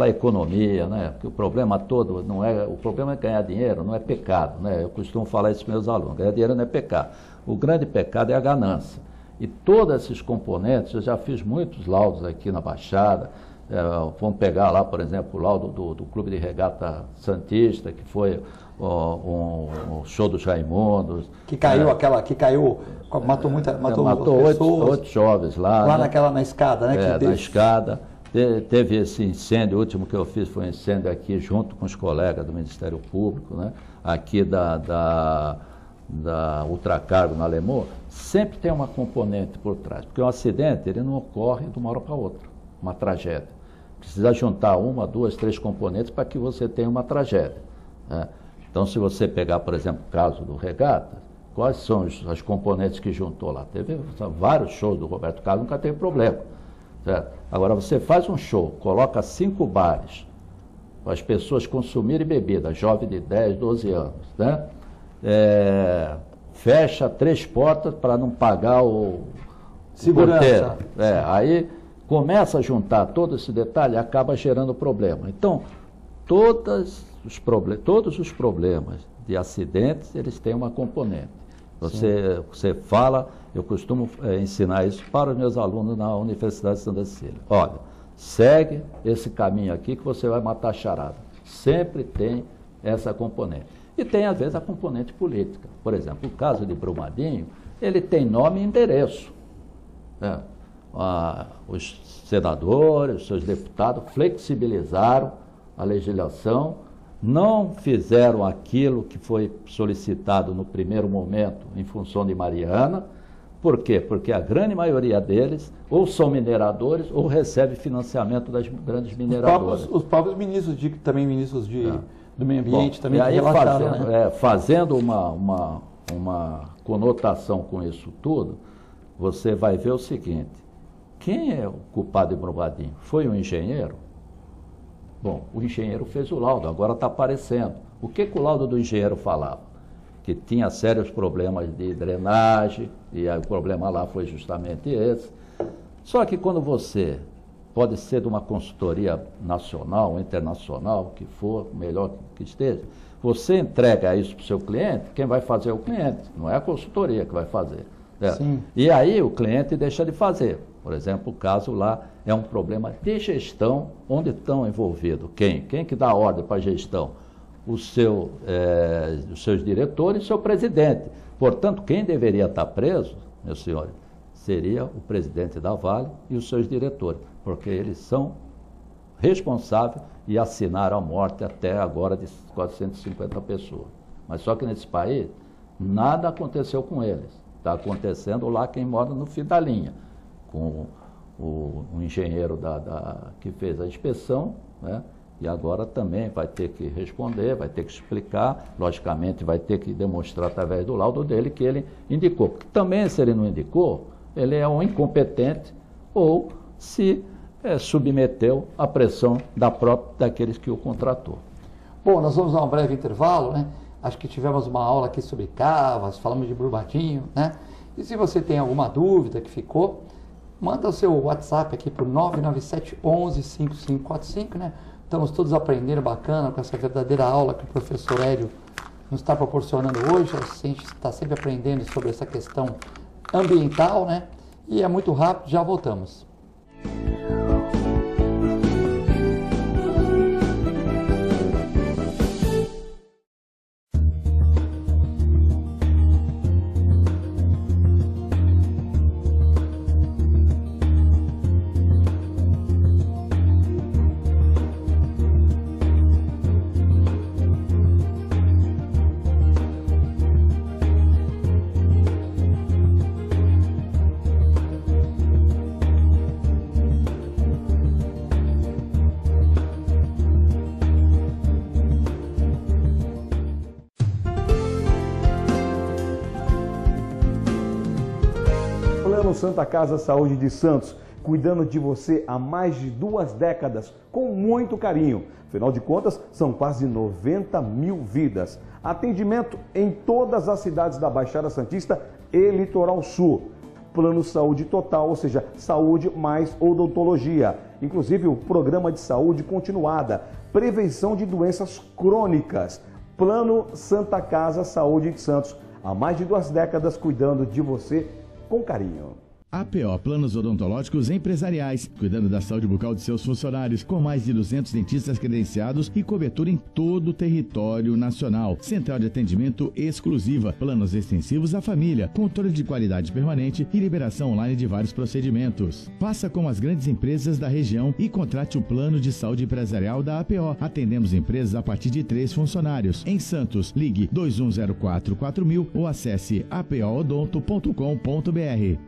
economia, né? Porque o problema todo o problema é ganhar dinheiro, não é pecado, né? Eu costumo falar isso para meus alunos, ganhar dinheiro não é pecado. O grande pecado é a ganância. E todos esses componentes, eu já fiz muitos laudos aqui na Baixada, vamos pegar lá, por exemplo, o laudo do Clube de Regata Santista, que foi um show dos Raimundos. Que caiu matou pessoas. 8 jovens lá. Lá né? Na escada, né? Na escada. Teve esse incêndio, o último que eu fiz foi um incêndio aqui junto com os colegas do Ministério Público, né? Aqui da Ultracargo na Lemô, sempre tem uma componente por trás, porque um acidente ele não ocorre de uma hora para outra, uma tragédia. Precisa juntar 1, 2, 3 componentes para que você tenha uma tragédia. Né? Então, se você pegar, por exemplo, o caso do Regata, quais são as componentes que juntou lá? Teve vários shows do Roberto Carlos, nunca teve problema. Certo? Agora, você faz um show, coloca 5 bares para as pessoas consumirem bebida, jovem de 10, 12 anos, né? Fecha 3 portas para não pagar o segurança. Aí começa a juntar todo esse detalhe e acaba gerando problema. Então, todos os problemas de acidentes, eles têm uma componente. Você fala, eu costumo ensinar isso para os meus alunos na Universidade de Santa Cecília. Olha, segue esse caminho aqui que você vai matar a charada. Sempre tem essa componente. E tem, às vezes, a componente política. Por exemplo, o caso de Brumadinho, ele tem nome e endereço. Os senadores, os seus deputados flexibilizaram a legislação, não fizeram aquilo que foi solicitado no primeiro momento em função de Mariana. Por quê? Porque a grande maioria deles ou são mineradores ou recebe financiamento das grandes mineradoras. Os próprios ministros, também ministros do meio ambiente, também e aí relaxaram, fazendo uma conotação com isso tudo, você vai ver o seguinte: quem é o culpado de Brumadinho? Foi um engenheiro? Bom, o engenheiro fez o laudo, agora está aparecendo. O que o laudo do engenheiro falava? Que tinha sérios problemas de drenagem, e aí o problema lá foi justamente esse. Só que quando você, pode ser de uma consultoria nacional ou internacional, que for, melhor que esteja, você entrega isso para o seu cliente, quem vai fazer é o cliente, não é a consultoria que vai fazer. Sim. E aí o cliente deixa de fazer. Por exemplo, o caso lá é um problema de gestão, onde estão envolvidos quem? Quem que dá ordem para a gestão? Os seus diretores e o seu presidente. Portanto, quem deveria estar preso, meus senhores, seria o presidente da Vale e os seus diretores, porque eles são responsáveis e assinaram a morte até agora de 450 pessoas. Mas só que nesse país, nada aconteceu com eles. Está acontecendo lá quem mora no fim da linha, com o engenheiro que fez a inspeção, né? E agora também vai ter que responder, vai ter que explicar, logicamente vai ter que demonstrar através do laudo dele que ele indicou. Porque também, se ele não indicou, ele é um incompetente ou se submeteu à pressão daqueles que o contratou. Bom, nós vamos dar um breve intervalo, né? Acho que tivemos uma aula aqui sobre cavas, falamos de Brumadinho, né? E se você tem alguma dúvida que ficou, manda o seu WhatsApp aqui para o 997 11 5545, né? Estamos todos aprendendo bacana com essa verdadeira aula que o professor Hélio nos está proporcionando hoje. A gente está sempre aprendendo sobre essa questão ambiental, né? E é muito rápido, já voltamos. Santa Casa Saúde de Santos, cuidando de você há mais de 2 décadas, com muito carinho. Afinal de contas, são quase 90 mil vidas. Atendimento em todas as cidades da Baixada Santista e Litoral Sul. Plano Saúde Total, ou seja, saúde mais odontologia. Inclusive o programa de saúde continuada, prevenção de doenças crônicas. Plano Santa Casa Saúde de Santos, há mais de 2 décadas, cuidando de você com carinho. APO Planos Odontológicos Empresariais, cuidando da saúde bucal de seus funcionários, com mais de 200 dentistas credenciados e cobertura em todo o território nacional. Central de atendimento exclusiva, planos extensivos à família, controle de qualidade permanente e liberação online de vários procedimentos. Faça como as grandes empresas da região e contrate o plano de saúde empresarial da APO. Atendemos empresas a partir de 3 funcionários. Em Santos, ligue 2104-4000 ou acesse apoodonto.com.br.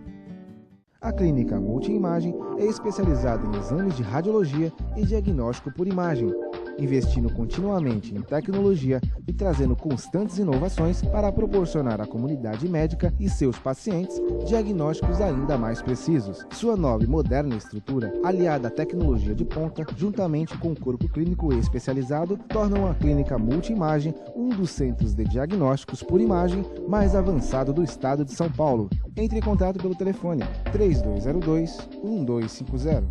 A Clínica Multiimagem é especializada em exames de radiologia e diagnóstico por imagem, investindo continuamente em tecnologia e trazendo constantes inovações para proporcionar à comunidade médica e seus pacientes diagnósticos ainda mais precisos. Sua nova e moderna estrutura, aliada à tecnologia de ponta, juntamente com o corpo clínico especializado, tornam a Clínica Multiimagem um dos centros de diagnósticos por imagem mais avançado do estado de São Paulo. Entre em contato pelo telefone 3202-1250.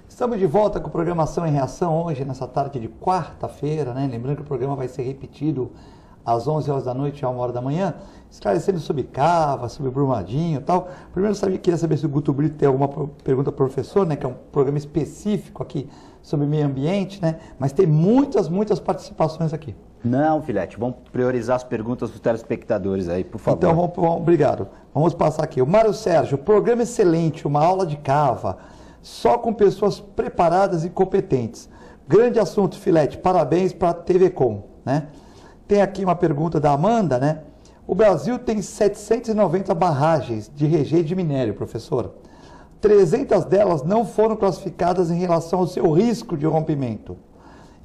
Estamos de volta com programação em reação hoje, nessa tarde de quarta-feira, né? Lembrando que o programa vai ser repetido às 11 horas da noite e 1 hora da manhã, esclarecendo sobre Cava, sobre Brumadinho e tal. Primeiro, queria saber se o Guto Brito tem alguma pergunta para o professor, né, que é um programa específico aqui sobre meio ambiente, né, mas tem muitas participações aqui. Não, Filete, vamos priorizar as perguntas dos telespectadores aí, por favor. Então, obrigado. Vamos passar aqui. O Mário Sérgio, programa excelente, uma aula de Cava, só com pessoas preparadas e competentes. Grande assunto, Filete, parabéns para a TV Com, né? Tem aqui uma pergunta da Amanda, né? O Brasil tem 790 barragens de rejeito de minério, professor. 300 delas não foram classificadas em relação ao seu risco de rompimento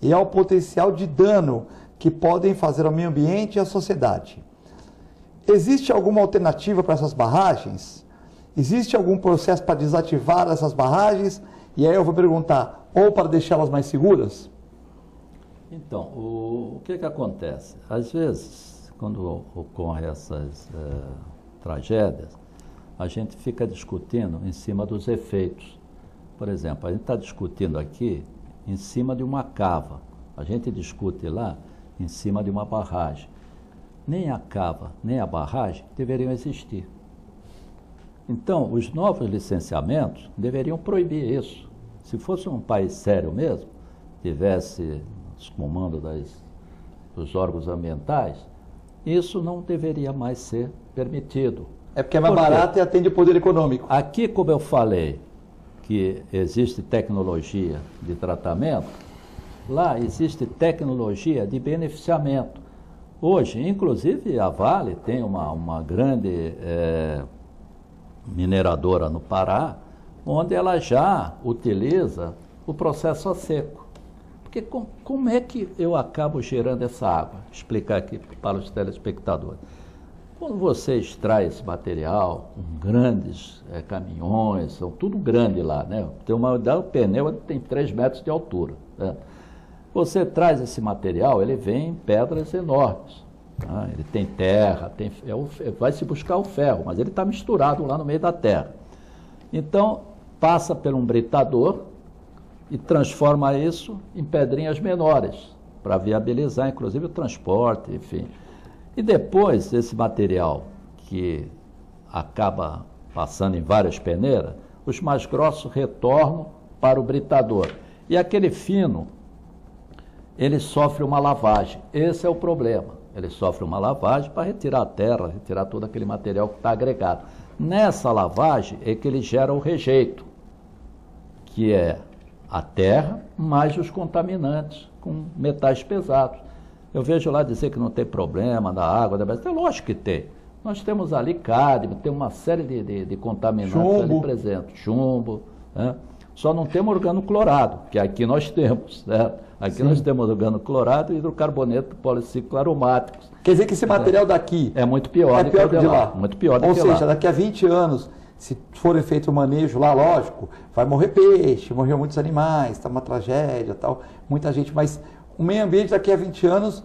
e ao potencial de dano que podem fazer ao meio ambiente e à sociedade. Existe alguma alternativa para essas barragens? Existe algum processo para desativar essas barragens? E aí eu vou perguntar, ou para deixá-las mais seguras? Então, o que acontece? Às vezes, quando ocorrem essas tragédias, a gente fica discutindo em cima dos efeitos. Por exemplo, a gente está discutindo aqui em cima de uma cava. A gente discute lá em cima de uma barragem. Nem a cava, nem a barragem deveriam existir. Então, os novos licenciamentos deveriam proibir isso. Se fosse um país sério mesmo, tivesse os comandos dos órgãos ambientais, isso não deveria mais ser permitido. É porque é mais barato e atende o poder econômico. Aqui, como eu falei, que existe tecnologia de tratamento, lá existe tecnologia de beneficiamento. Hoje, inclusive, a Vale tem uma grande mineradora no Pará, onde ela já utiliza o processo a seco. Porque como é que eu acabo gerando essa água? Vou explicar aqui para os telespectadores. Quando você extrai esse material, grandes caminhões, são tudo grande lá, né? Tem o pneu tem 3 metros de altura, né? Você traz esse material, ele vem em pedras enormes. Tá? Ele tem terra, vai se buscar o ferro, mas ele está misturado lá no meio da terra. Então, passa por um britador e transforma isso em pedrinhas menores, para viabilizar, inclusive, o transporte, enfim. E depois, esse material que acaba passando em várias peneiras, os mais grossos retornam para o britador. E aquele fino, ele sofre uma lavagem. Esse é o problema. Ele sofre uma lavagem para retirar a terra, retirar todo aquele material que está agregado. Nessa lavagem é que ele gera o rejeito, que é a terra mais os contaminantes com metais pesados. Eu vejo lá dizer que não tem problema da água, é lógico que tem. Nós temos ali cádmio, tem uma série de contaminantes ali presentes, chumbo, né? Só não temos organoclorado, que aqui nós temos, né? Aqui nós temos organoclorado e hidrocarboneto policíclico aromáticos. Quer dizer que esse material daqui é muito pior do que de lá. Muito pior do que lá. Ou seja, daqui a 20 anos, se for feito o manejo lá, lógico, vai morrer peixe, morrer muitos animais, está uma tragédia, tal, muita gente, mas o meio ambiente daqui a 20 anos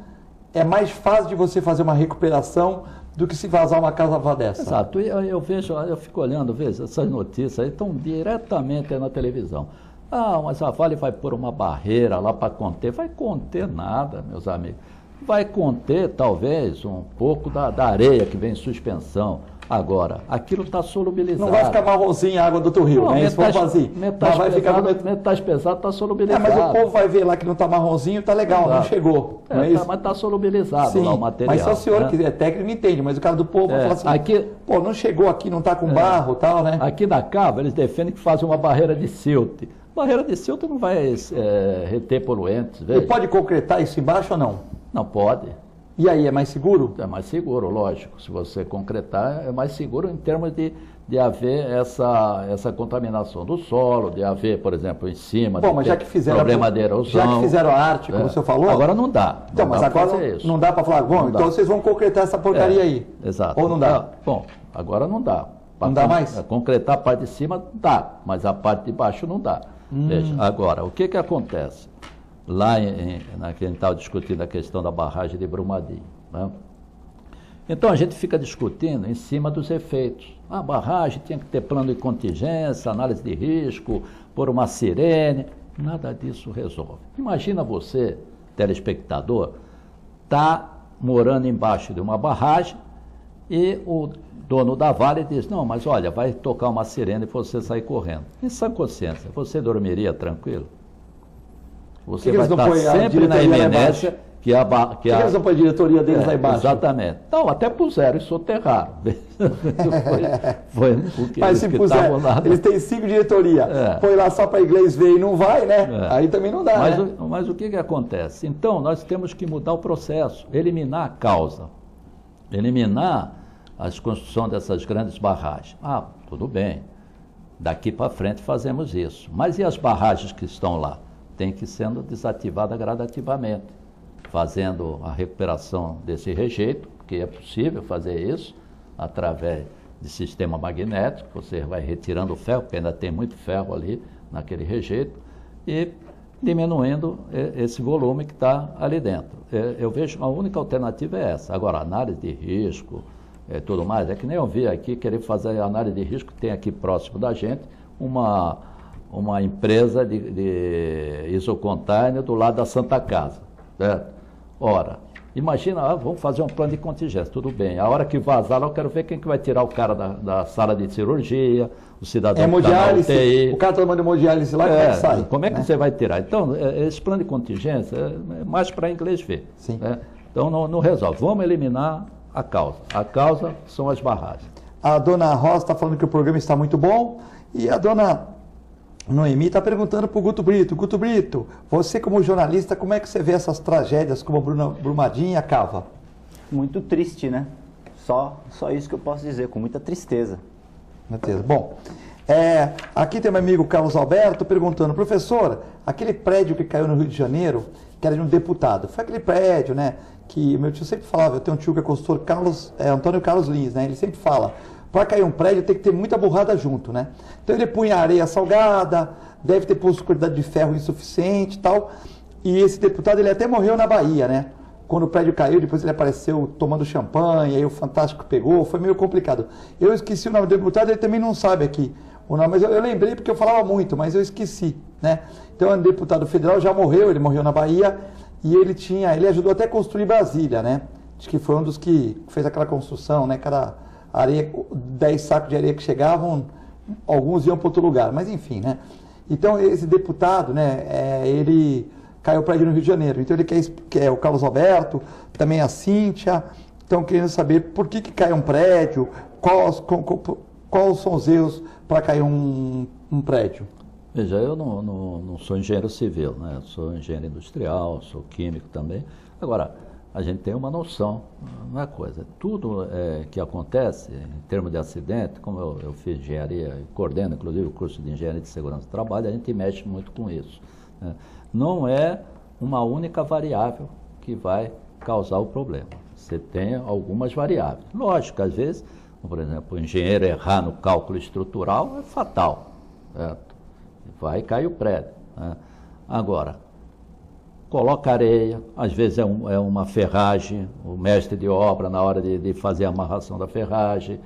é mais fácil de você fazer uma recuperação do que se vazar uma casa dessa. Exato. Eu vejo, eu fico olhando, veja, essas notícias aí estão diretamente aí na televisão. Ah, mas a Vale vai pôr uma barreira lá para conter. Vai conter nada, meus amigos. Vai conter, talvez, um pouco da areia que vem em suspensão. Agora, aquilo está solubilizado. Não vai ficar marronzinha a água do outro rio, né? Isso vai fazer. Metais pesados está solubilizado. Mas o povo vai ver lá que não está marronzinho, está legal, não chegou. Não é isso? Mas está solubilizado lá o material. Mas só o senhor que é técnico entende, mas o cara do povo vai falar assim, pô, não chegou aqui, não está com barro e tal, né? Aqui na Cava, eles defendem que fazem uma barreira de silt. Barreira de silt não vai reter poluentes. E pode concretar isso embaixo ou não? Não pode. E aí, é mais seguro? É mais seguro, lógico. Se você concretar, é mais seguro em termos de haver essa contaminação do solo, de haver, por exemplo, em cima, mas já que fizeram problema de erosão. Já que fizeram a arte, como o senhor falou... Agora não dá. Então, mas agora não dá para falar, bom, então vocês vão concretar essa porcaria aí. Exato. Ou não dá? Bom, agora não dá. Não dá mais? Concretar a parte de cima dá, mas a parte de baixo não dá. Veja, agora, o que acontece? Lá que a gente estava discutindo a questão da barragem de Brumadinho, né? Então a gente fica discutindo em cima dos efeitos. A barragem tinha que ter plano de contingência, análise de risco, pôr uma sirene. Nada disso resolve. Imagina você, telespectador, tá morando embaixo de uma barragem e o dono da Vale diz, não, mas olha, vai tocar uma sirene e você sair correndo. Em sã consciência, você dormiria tranquilo? Você vai estar sempre na iminência que eles não põem a diretoria deles lá embaixo? Exatamente. Não, até puseram e soterraram. foi mas se puser, eles têm 5 diretorias, põe lá só para inglês ver e não vai, né? Aí também não dá, mas o que acontece? Então, nós temos que mudar o processo, eliminar a causa, eliminar a construção dessas grandes barragens. Ah, tudo bem, daqui para frente fazemos isso. Mas e as barragens que estão lá? Tem que sendo desativada gradativamente, fazendo a recuperação desse rejeito, porque é possível fazer isso através de sistema magnético, você vai retirando o ferro, porque ainda tem muito ferro ali naquele rejeito, e diminuindo esse volume que está ali dentro. Eu vejo a única alternativa é essa. Agora, análise de risco, tudo mais, é que nem eu vi aqui, querer fazer análise de risco, tem aqui próximo da gente uma empresa de isocontainer do lado da Santa Casa, certo? Ora, imagina, vamos fazer um plano de contingência, tudo bem. A hora que vazar, eu quero ver quem que vai tirar o cara da sala de cirurgia, o cidadão que está na UTI. O cara está tomando hemodiálise lá, como é que sai? Como é que você vai tirar? Então, esse plano de contingência é mais para inglês ver. Sim. Né? Então, não resolve. Vamos eliminar a causa. A causa são as barragens. A dona Rosa está falando que o programa está muito bom e a dona Noemi está perguntando para o Guto Brito. Guto Brito, você como jornalista, como é que você vê essas tragédias como a Brumadinho e a Cava? Muito triste, né? Só isso que eu posso dizer, com muita tristeza. Bom, aqui tem meu amigo Carlos Alberto perguntando, professora, aquele prédio que caiu no Rio de Janeiro, que era de um deputado, foi aquele prédio, né, que meu tio sempre falava, eu tenho um tio que é consultor, Antônio Carlos Lins, né, ele sempre fala, para cair um prédio tem que ter muita borrada junto, né? Então ele punha areia salgada, deve ter posto quantidade de ferro insuficiente e tal. E esse deputado, ele até morreu na Bahia, né? Quando o prédio caiu, depois ele apareceu tomando champanhe, aí o Fantástico pegou, foi meio complicado. Eu esqueci o nome do deputado, ele também não sabe aqui o nome, mas eu lembrei porque eu falava muito, mas eu esqueci, né? Então, um deputado federal já morreu, ele morreu na Bahia, e ele ajudou até a construir Brasília, né? Acho que foi um dos que fez aquela construção, né? Cada areia, 10 sacos de areia que chegavam, alguns iam para outro lugar, mas enfim, né? Então, esse deputado, né, ele caiu o prédio no Rio de Janeiro, então ele quer o Carlos Alberto, também a Cíntia, estão querendo saber por que cai um prédio, quais são os erros para cair um prédio. Veja, eu não sou engenheiro civil, né? Eu sou engenheiro industrial, sou químico também. Agora, a gente tem uma noção, não é coisa. Tudo que acontece em termos de acidente, como eu fiz engenharia, coordeno inclusive o curso de engenharia de segurança do trabalho, a gente mexe muito com isso, né? Não é uma única variável que vai causar o problema. Você tem algumas variáveis. Lógico, às vezes, por exemplo, o engenheiro errar no cálculo estrutural é fatal, certo? Vai cair o prédio, né? Agora, coloca areia, às vezes é uma ferragem, o mestre de obra na hora de fazer a amarração da ferragem.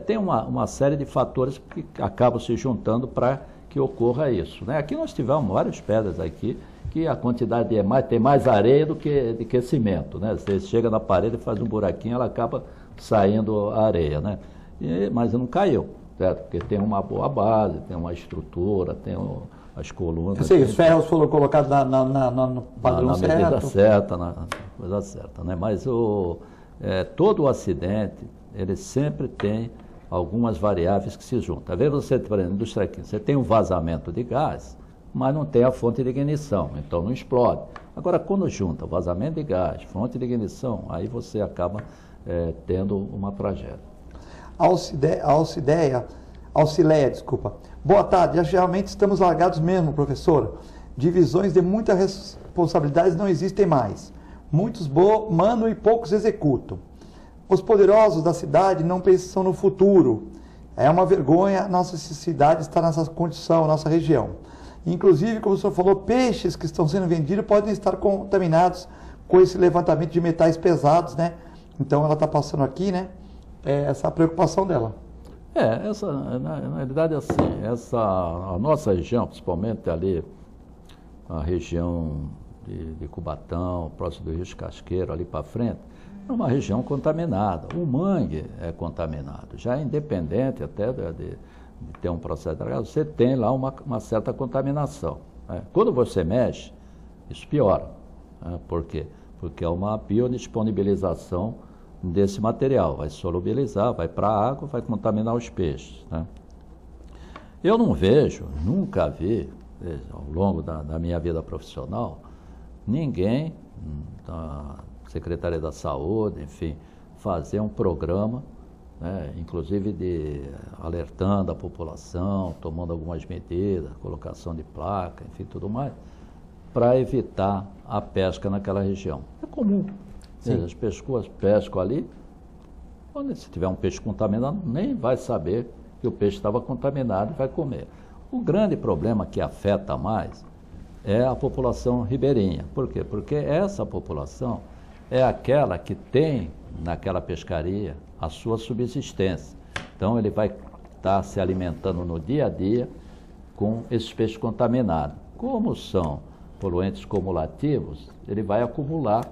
Tem uma série de fatores que acabam se juntando para que ocorra isso, né? Aqui nós tivemos várias pedras aqui, que a quantidade tem mais areia do que cimento, né? Você chega na parede, faz um buraquinho, ela acaba saindo a areia, né? Mas não caiu, certo? Porque tem uma boa base, tem uma estrutura, tem as colunas. Sim, os ferros foram colocados no padrão certo. Na medida certa, na coisa certa, né? Mas todo o acidente, ele sempre tem algumas variáveis que se juntam. Às vezes você, por exemplo, indústria química, você tem um vazamento de gás, mas não tem a fonte de ignição, então não explode. Agora, quando junta vazamento de gás, fonte de ignição, aí você acaba tendo uma tragédia. Auxileia, desculpa. Boa tarde, realmente estamos largados mesmo, professora. Divisões de muitas responsabilidades não existem mais. Muitos mandam e poucos executam. Os poderosos da cidade não pensam no futuro. É uma vergonha nossa cidade estar nessa condição, nossa região. Inclusive, como o senhor falou, peixes que estão sendo vendidos podem estar contaminados com esse levantamento de metais pesados, né? Então ela está passando aqui, né? Essa preocupação dela. Na realidade, assim, a nossa região, principalmente ali, a região de Cubatão, próximo do Rio de Casqueiro, ali para frente, numa região contaminada. O mangue é contaminado, já é independente até de ter um processo de dragagem, você tem lá uma certa contaminação. Né? Quando você mexe, isso piora. Né? Por quê? Porque é uma biodisponibilização desse material, vai solubilizar, vai para a água, vai contaminar os peixes. Né? Eu não vejo, nunca vi, ao longo da minha vida profissional, ninguém da Secretaria da Saúde, enfim, fazer um programa, né, inclusive alertando a população, tomando algumas medidas, colocação de placa, enfim, tudo mais, para evitar a pesca naquela região. É comum. As pessoas pescam ali, se tiver um peixe contaminado, nem vai saber que o peixe estava contaminado e vai comer. O grande problema que afeta mais é a população ribeirinha. Por quê? Porque essa população é aquela que tem naquela pescaria a sua subsistência. Então ele vai estar se alimentando no dia a dia com esses peixes contaminados. Como são poluentes cumulativos, ele vai acumular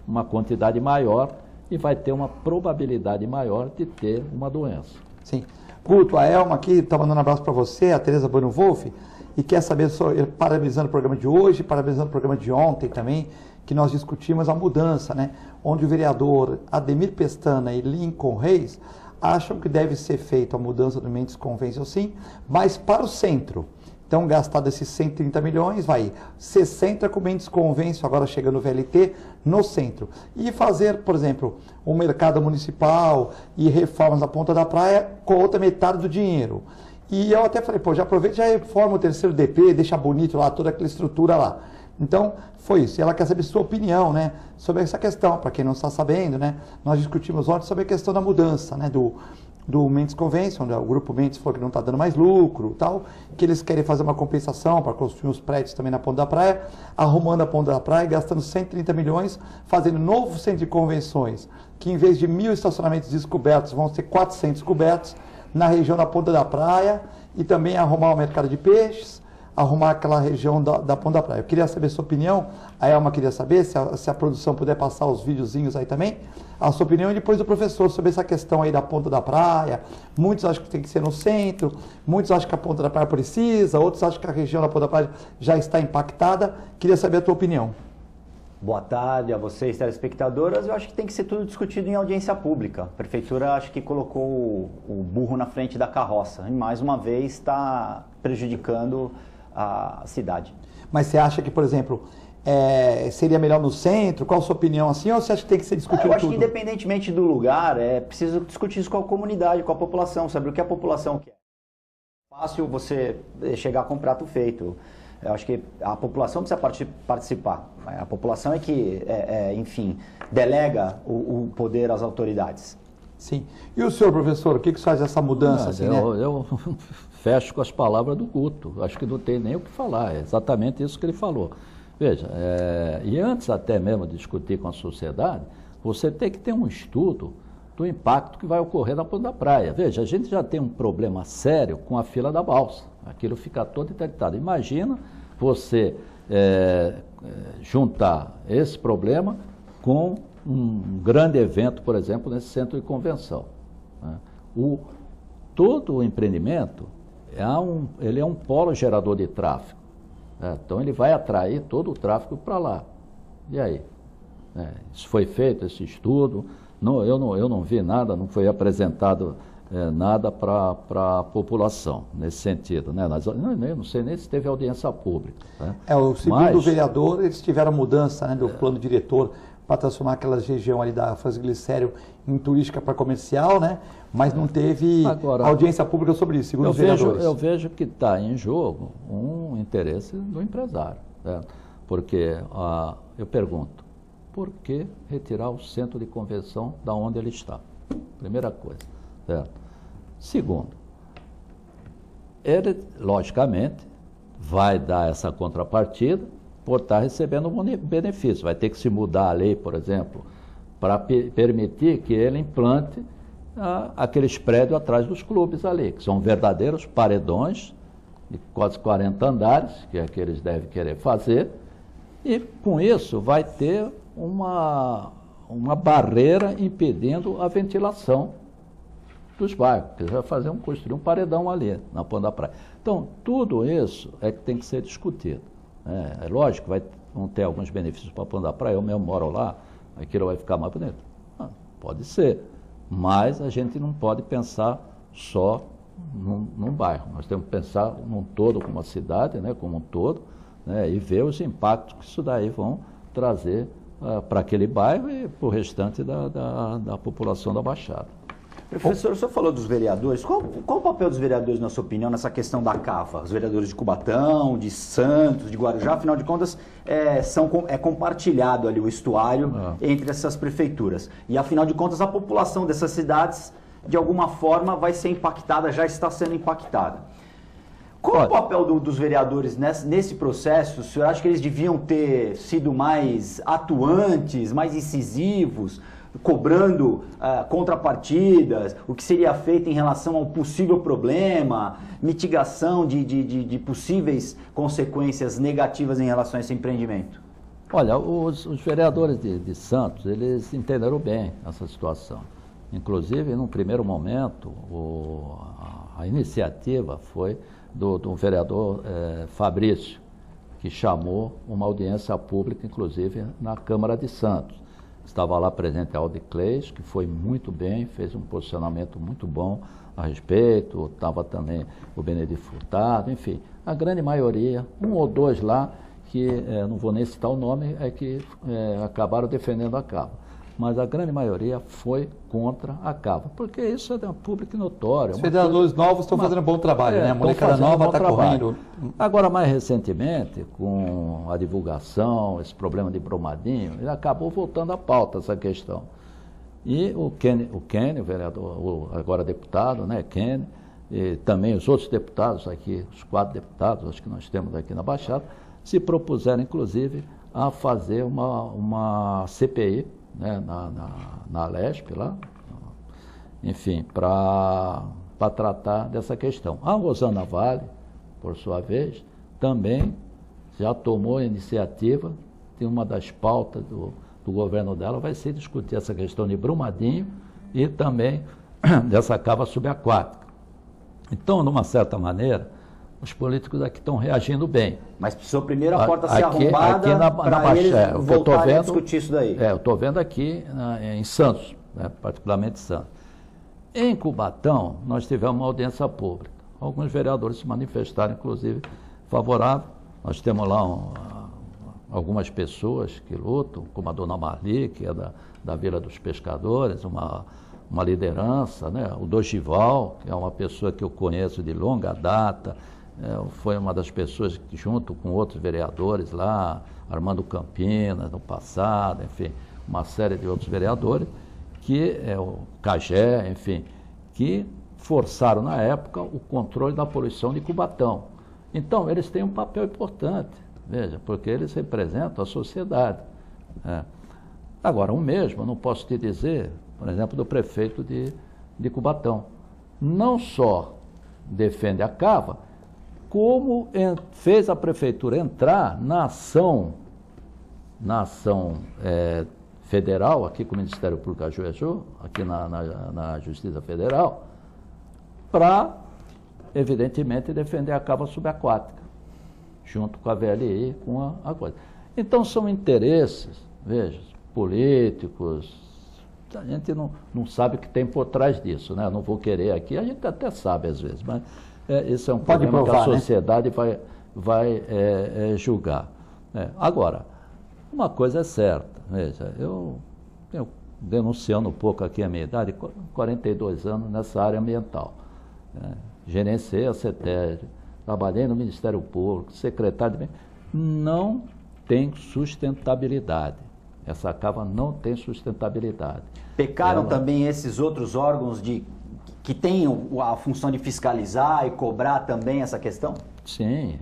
uma quantidade maior e vai ter uma probabilidade maior de ter uma doença. Sim. Guto, a Elma aqui está mandando um abraço para você, a Tereza Bueno Wolff, e quer saber, parabenizando o programa de hoje, parabenizando o programa de ontem também, que nós discutimos a mudança, né? Onde o vereador Ademir Pestana e Lincoln Reis acham que deve ser feita a mudança do Mendes Convention, sim, mas para o centro. Então, gastado esses 130 milhões, vai 60 com Mendes Convention, agora chegando no VLT, no centro. E fazer, por exemplo, um mercado municipal e reformas na ponta da praia com outra metade do dinheiro. E eu até falei, já aproveita e já reforma o terceiro DP, deixa bonito lá, toda aquela estrutura lá. Então, foi isso. E ela quer saber sua opinião, né, sobre essa questão. Para quem não está sabendo, né, nós discutimos ontem sobre a questão da mudança, né, do Mendes Convention, o grupo Mendes falou que não está dando mais lucro, tal, que eles querem fazer uma compensação para construir uns prédios também na ponta da praia, arrumando a ponta da praia, gastando 130 milhões, fazendo novo centro de convenções, que em vez de 1.000 estacionamentos descobertos, vão ser 400 cobertos na região da ponta da praia, e também arrumar o mercado de peixes, arrumar aquela região da ponta da praia. Eu queria saber a sua opinião, a Elma queria saber, se a produção puder passar os videozinhos aí também, a sua opinião e depois do professor sobre essa questão aí da ponta da praia. Muitos acham que tem que ser no centro, muitos acham que a ponta da praia precisa, outros acham que a região da ponta da praia já está impactada. Queria saber a tua opinião. Boa tarde a vocês, telespectadoras. Eu acho que tem que ser tudo discutido em audiência pública. A prefeitura acho que colocou o burro na frente da carroça e mais uma vez está prejudicando a cidade. Mas você acha que, por exemplo, seria melhor no centro? Qual a sua opinião assim? Ou você acha que tem que ser discutido tudo? Eu acho que independentemente do lugar, é preciso discutir isso com a comunidade, com a população, saber o que a população quer. É fácil você chegar com um prato feito. Eu acho que a população precisa participar. A população é que, enfim, delega o poder às autoridades. Sim. E o senhor, professor, o que faz essa mudança? Assim, eu fecho com as palavras do Guto. Acho que não tem nem o que falar. É exatamente isso que ele falou. Veja, e antes até mesmo de discutir com a sociedade, você tem que ter um estudo do impacto que vai ocorrer na ponta da praia. Veja, a gente já tem um problema sério com a fila da balsa. Aquilo fica todo interditado. Imagina você juntar esse problema com um grande evento, por exemplo, nesse centro de convenção. Né? Todo o empreendimento ele é um polo gerador de tráfego. Então ele vai atrair todo o tráfego para lá. E aí? Isso foi feito, esse estudo? Eu não vi nada, não foi apresentado nada para a população nesse sentido. Né? Eu não sei nem se teve audiência pública. Né? Segundo o vereador, eles tiveram mudança, né, do plano diretor para transformar aquela região ali da Francisco Glicério em turística para comercial, né? Mas não teve audiência pública sobre isso, segundo os vereadores. Eu vejo que está em jogo um interesse do empresário. Né? Porque eu pergunto, por que retirar o centro de convenção da onde ele está? Primeira coisa. Certo? Segundo, ele, logicamente, vai dar essa contrapartida por estar recebendo um benefício. Vai ter que se mudar a lei, por exemplo, para permitir que ele implante aqueles prédios atrás dos clubes ali, que são verdadeiros paredões de quase 40 andares, que é que eles devem querer fazer, e com isso vai ter uma barreira impedindo a ventilação dos bairros, porque já construir um paredão ali na ponta da praia. Então, tudo isso é que tem que ser discutido. É lógico, vão ter alguns benefícios para a ponta da praia, eu mesmo moro lá, aquilo vai ficar mais bonito. Pode ser, mas a gente não pode pensar só num bairro, nós temos que pensar num todo, como a cidade, né, como um todo, né, e ver os impactos que isso daí vão trazer para aquele bairro e para o restante da população da Baixada. Professor, o senhor falou dos vereadores. Qual o papel dos vereadores, na sua opinião, nessa questão da cava? Os vereadores de Cubatão, de Santos, de Guarujá, afinal de contas, é compartilhado ali o estuário entre essas prefeituras. E, afinal de contas, a população dessas cidades, de alguma forma, vai ser impactada, já está sendo impactada. Qual o papel dos vereadores nesse processo? O senhor acha que eles deviam ter sido mais atuantes, mais incisivos, cobrando contrapartidas, o que seria feito em relação ao possível problema, mitigação de possíveis consequências negativas em relação a esse empreendimento? Olha, os vereadores de Santos, eles entenderam bem essa situação. Inclusive, num primeiro momento, a iniciativa foi do vereador Fabrício, que chamou uma audiência pública, inclusive, na Câmara de Santos. Estava lá presente a Aldi Cleis, que foi muito bem, fez um posicionamento muito bom a respeito, estava também o Benedito Furtado, enfim, a grande maioria, um ou dois lá, que não vou nem citar o nome, que acabaram defendendo a cava. Mas a grande maioria foi contra a cava, porque isso é público e notório. Os vereadores novos estão fazendo um bom trabalho, né? A molecada nova está correndo. Agora, mais recentemente, com a divulgação, esse problema de Brumadinho, ele acabou voltando à pauta essa questão. E o Kenny, o vereador, agora deputado, né, Kenny, e também os outros deputados aqui, os 4 deputados, acho que nós temos aqui na Baixada, se propuseram, inclusive, a fazer uma CPI, né, na Lesp lá, enfim, para tratar dessa questão. A Rosana Vale, por sua vez, também já tomou a iniciativa, tem uma das pautas do governo dela, vai ser discutir essa questão de Brumadinho e também dessa cava subaquática. Então, de uma certa maneira, os políticos aqui estão reagindo bem. Mas precisou primeiro a porta ser arrombada para eles voltarem a discutir isso daí. Eu estou vendo aqui em Santos, né, particularmente Santos. Em Cubatão, nós tivemos uma audiência pública. Alguns vereadores se manifestaram, inclusive, favorável. Nós temos lá algumas pessoas que lutam, como a dona Marli, que é da Vila dos Pescadores, uma liderança, né? O Dogival, que é uma pessoa que eu conheço de longa data, foi uma das pessoas que, junto com outros vereadores lá, Armando Campinas no passado, enfim, uma série de outros vereadores, que o Cagé, enfim, que forçaram na época o controle da poluição de Cubatão. Então, eles têm um papel importante, veja, porque eles representam a sociedade. Agora, o mesmo, eu não posso te dizer, por exemplo, do prefeito de Cubatão. Não só defende a cava, como fez a prefeitura entrar na ação federal, aqui com o Ministério Público ajuizou, aqui na Justiça Federal, para, evidentemente, defender a cava subaquática, junto com a VLI, com a coisa. Então, são interesses, veja, políticos. A gente não sabe o que tem por trás disso, né? Eu não vou querer aqui, a gente até sabe às vezes, mas esse é um problema que a sociedade vai julgar. Agora, uma coisa é certa, veja, eu denunciando um pouco aqui a minha idade, 42 anos nessa área ambiental. Gerenciei a CETESB, trabalhei no Ministério Público, secretário de... Não tem sustentabilidade. Essa cava não tem sustentabilidade. Pecaram também esses outros órgãos que têm a função de fiscalizar e cobrar também essa questão? Sim.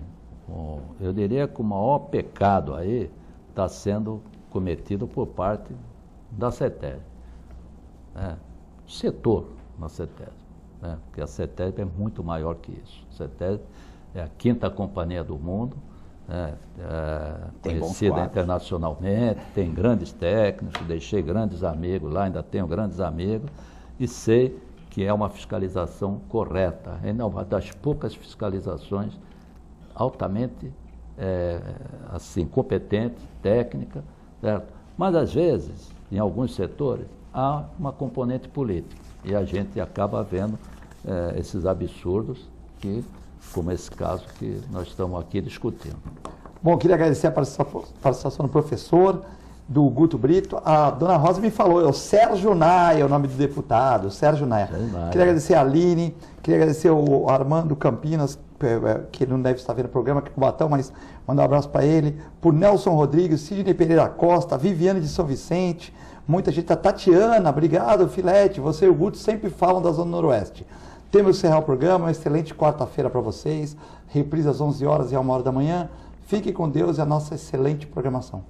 Eu diria que o maior pecado aí está sendo cometido por parte da CETESB. Setor na CETESB. Porque a CETESB é muito maior que isso. A CETESB é a 5ª companhia do mundo, né, Tem bons conhecida quadros. internacionalmente, tem grandes técnicos, deixei grandes amigos lá, ainda tenho grandes amigos, e sei que é uma fiscalização correta. É uma das poucas fiscalizações altamente assim, competente, técnica, certo? Mas às vezes, em alguns setores, há uma componente política e a gente acaba vendo esses absurdos que, como esse caso que nós estamos aqui discutindo. Bom, queria agradecer a participação do professor, do Guto Brito. A dona Rosa me falou, é o Sérgio Naia, o nome do deputado, Sérgio Naia. Queria agradecer a Aline, queria agradecer o Armando Campinas, que não deve estar vendo o programa aqui com o Batão, mas mandar um abraço para ele, por Nelson Rodrigues, Sidney Pereira Costa, Viviane de São Vicente, muita gente, a Tatiana, obrigado, Filete, você e o Guto sempre falam da Zona Noroeste. Temos que encerrar o programa, uma excelente quarta-feira para vocês, reprise às 11 horas e à 1h da manhã. Fique com Deus e a nossa excelente programação.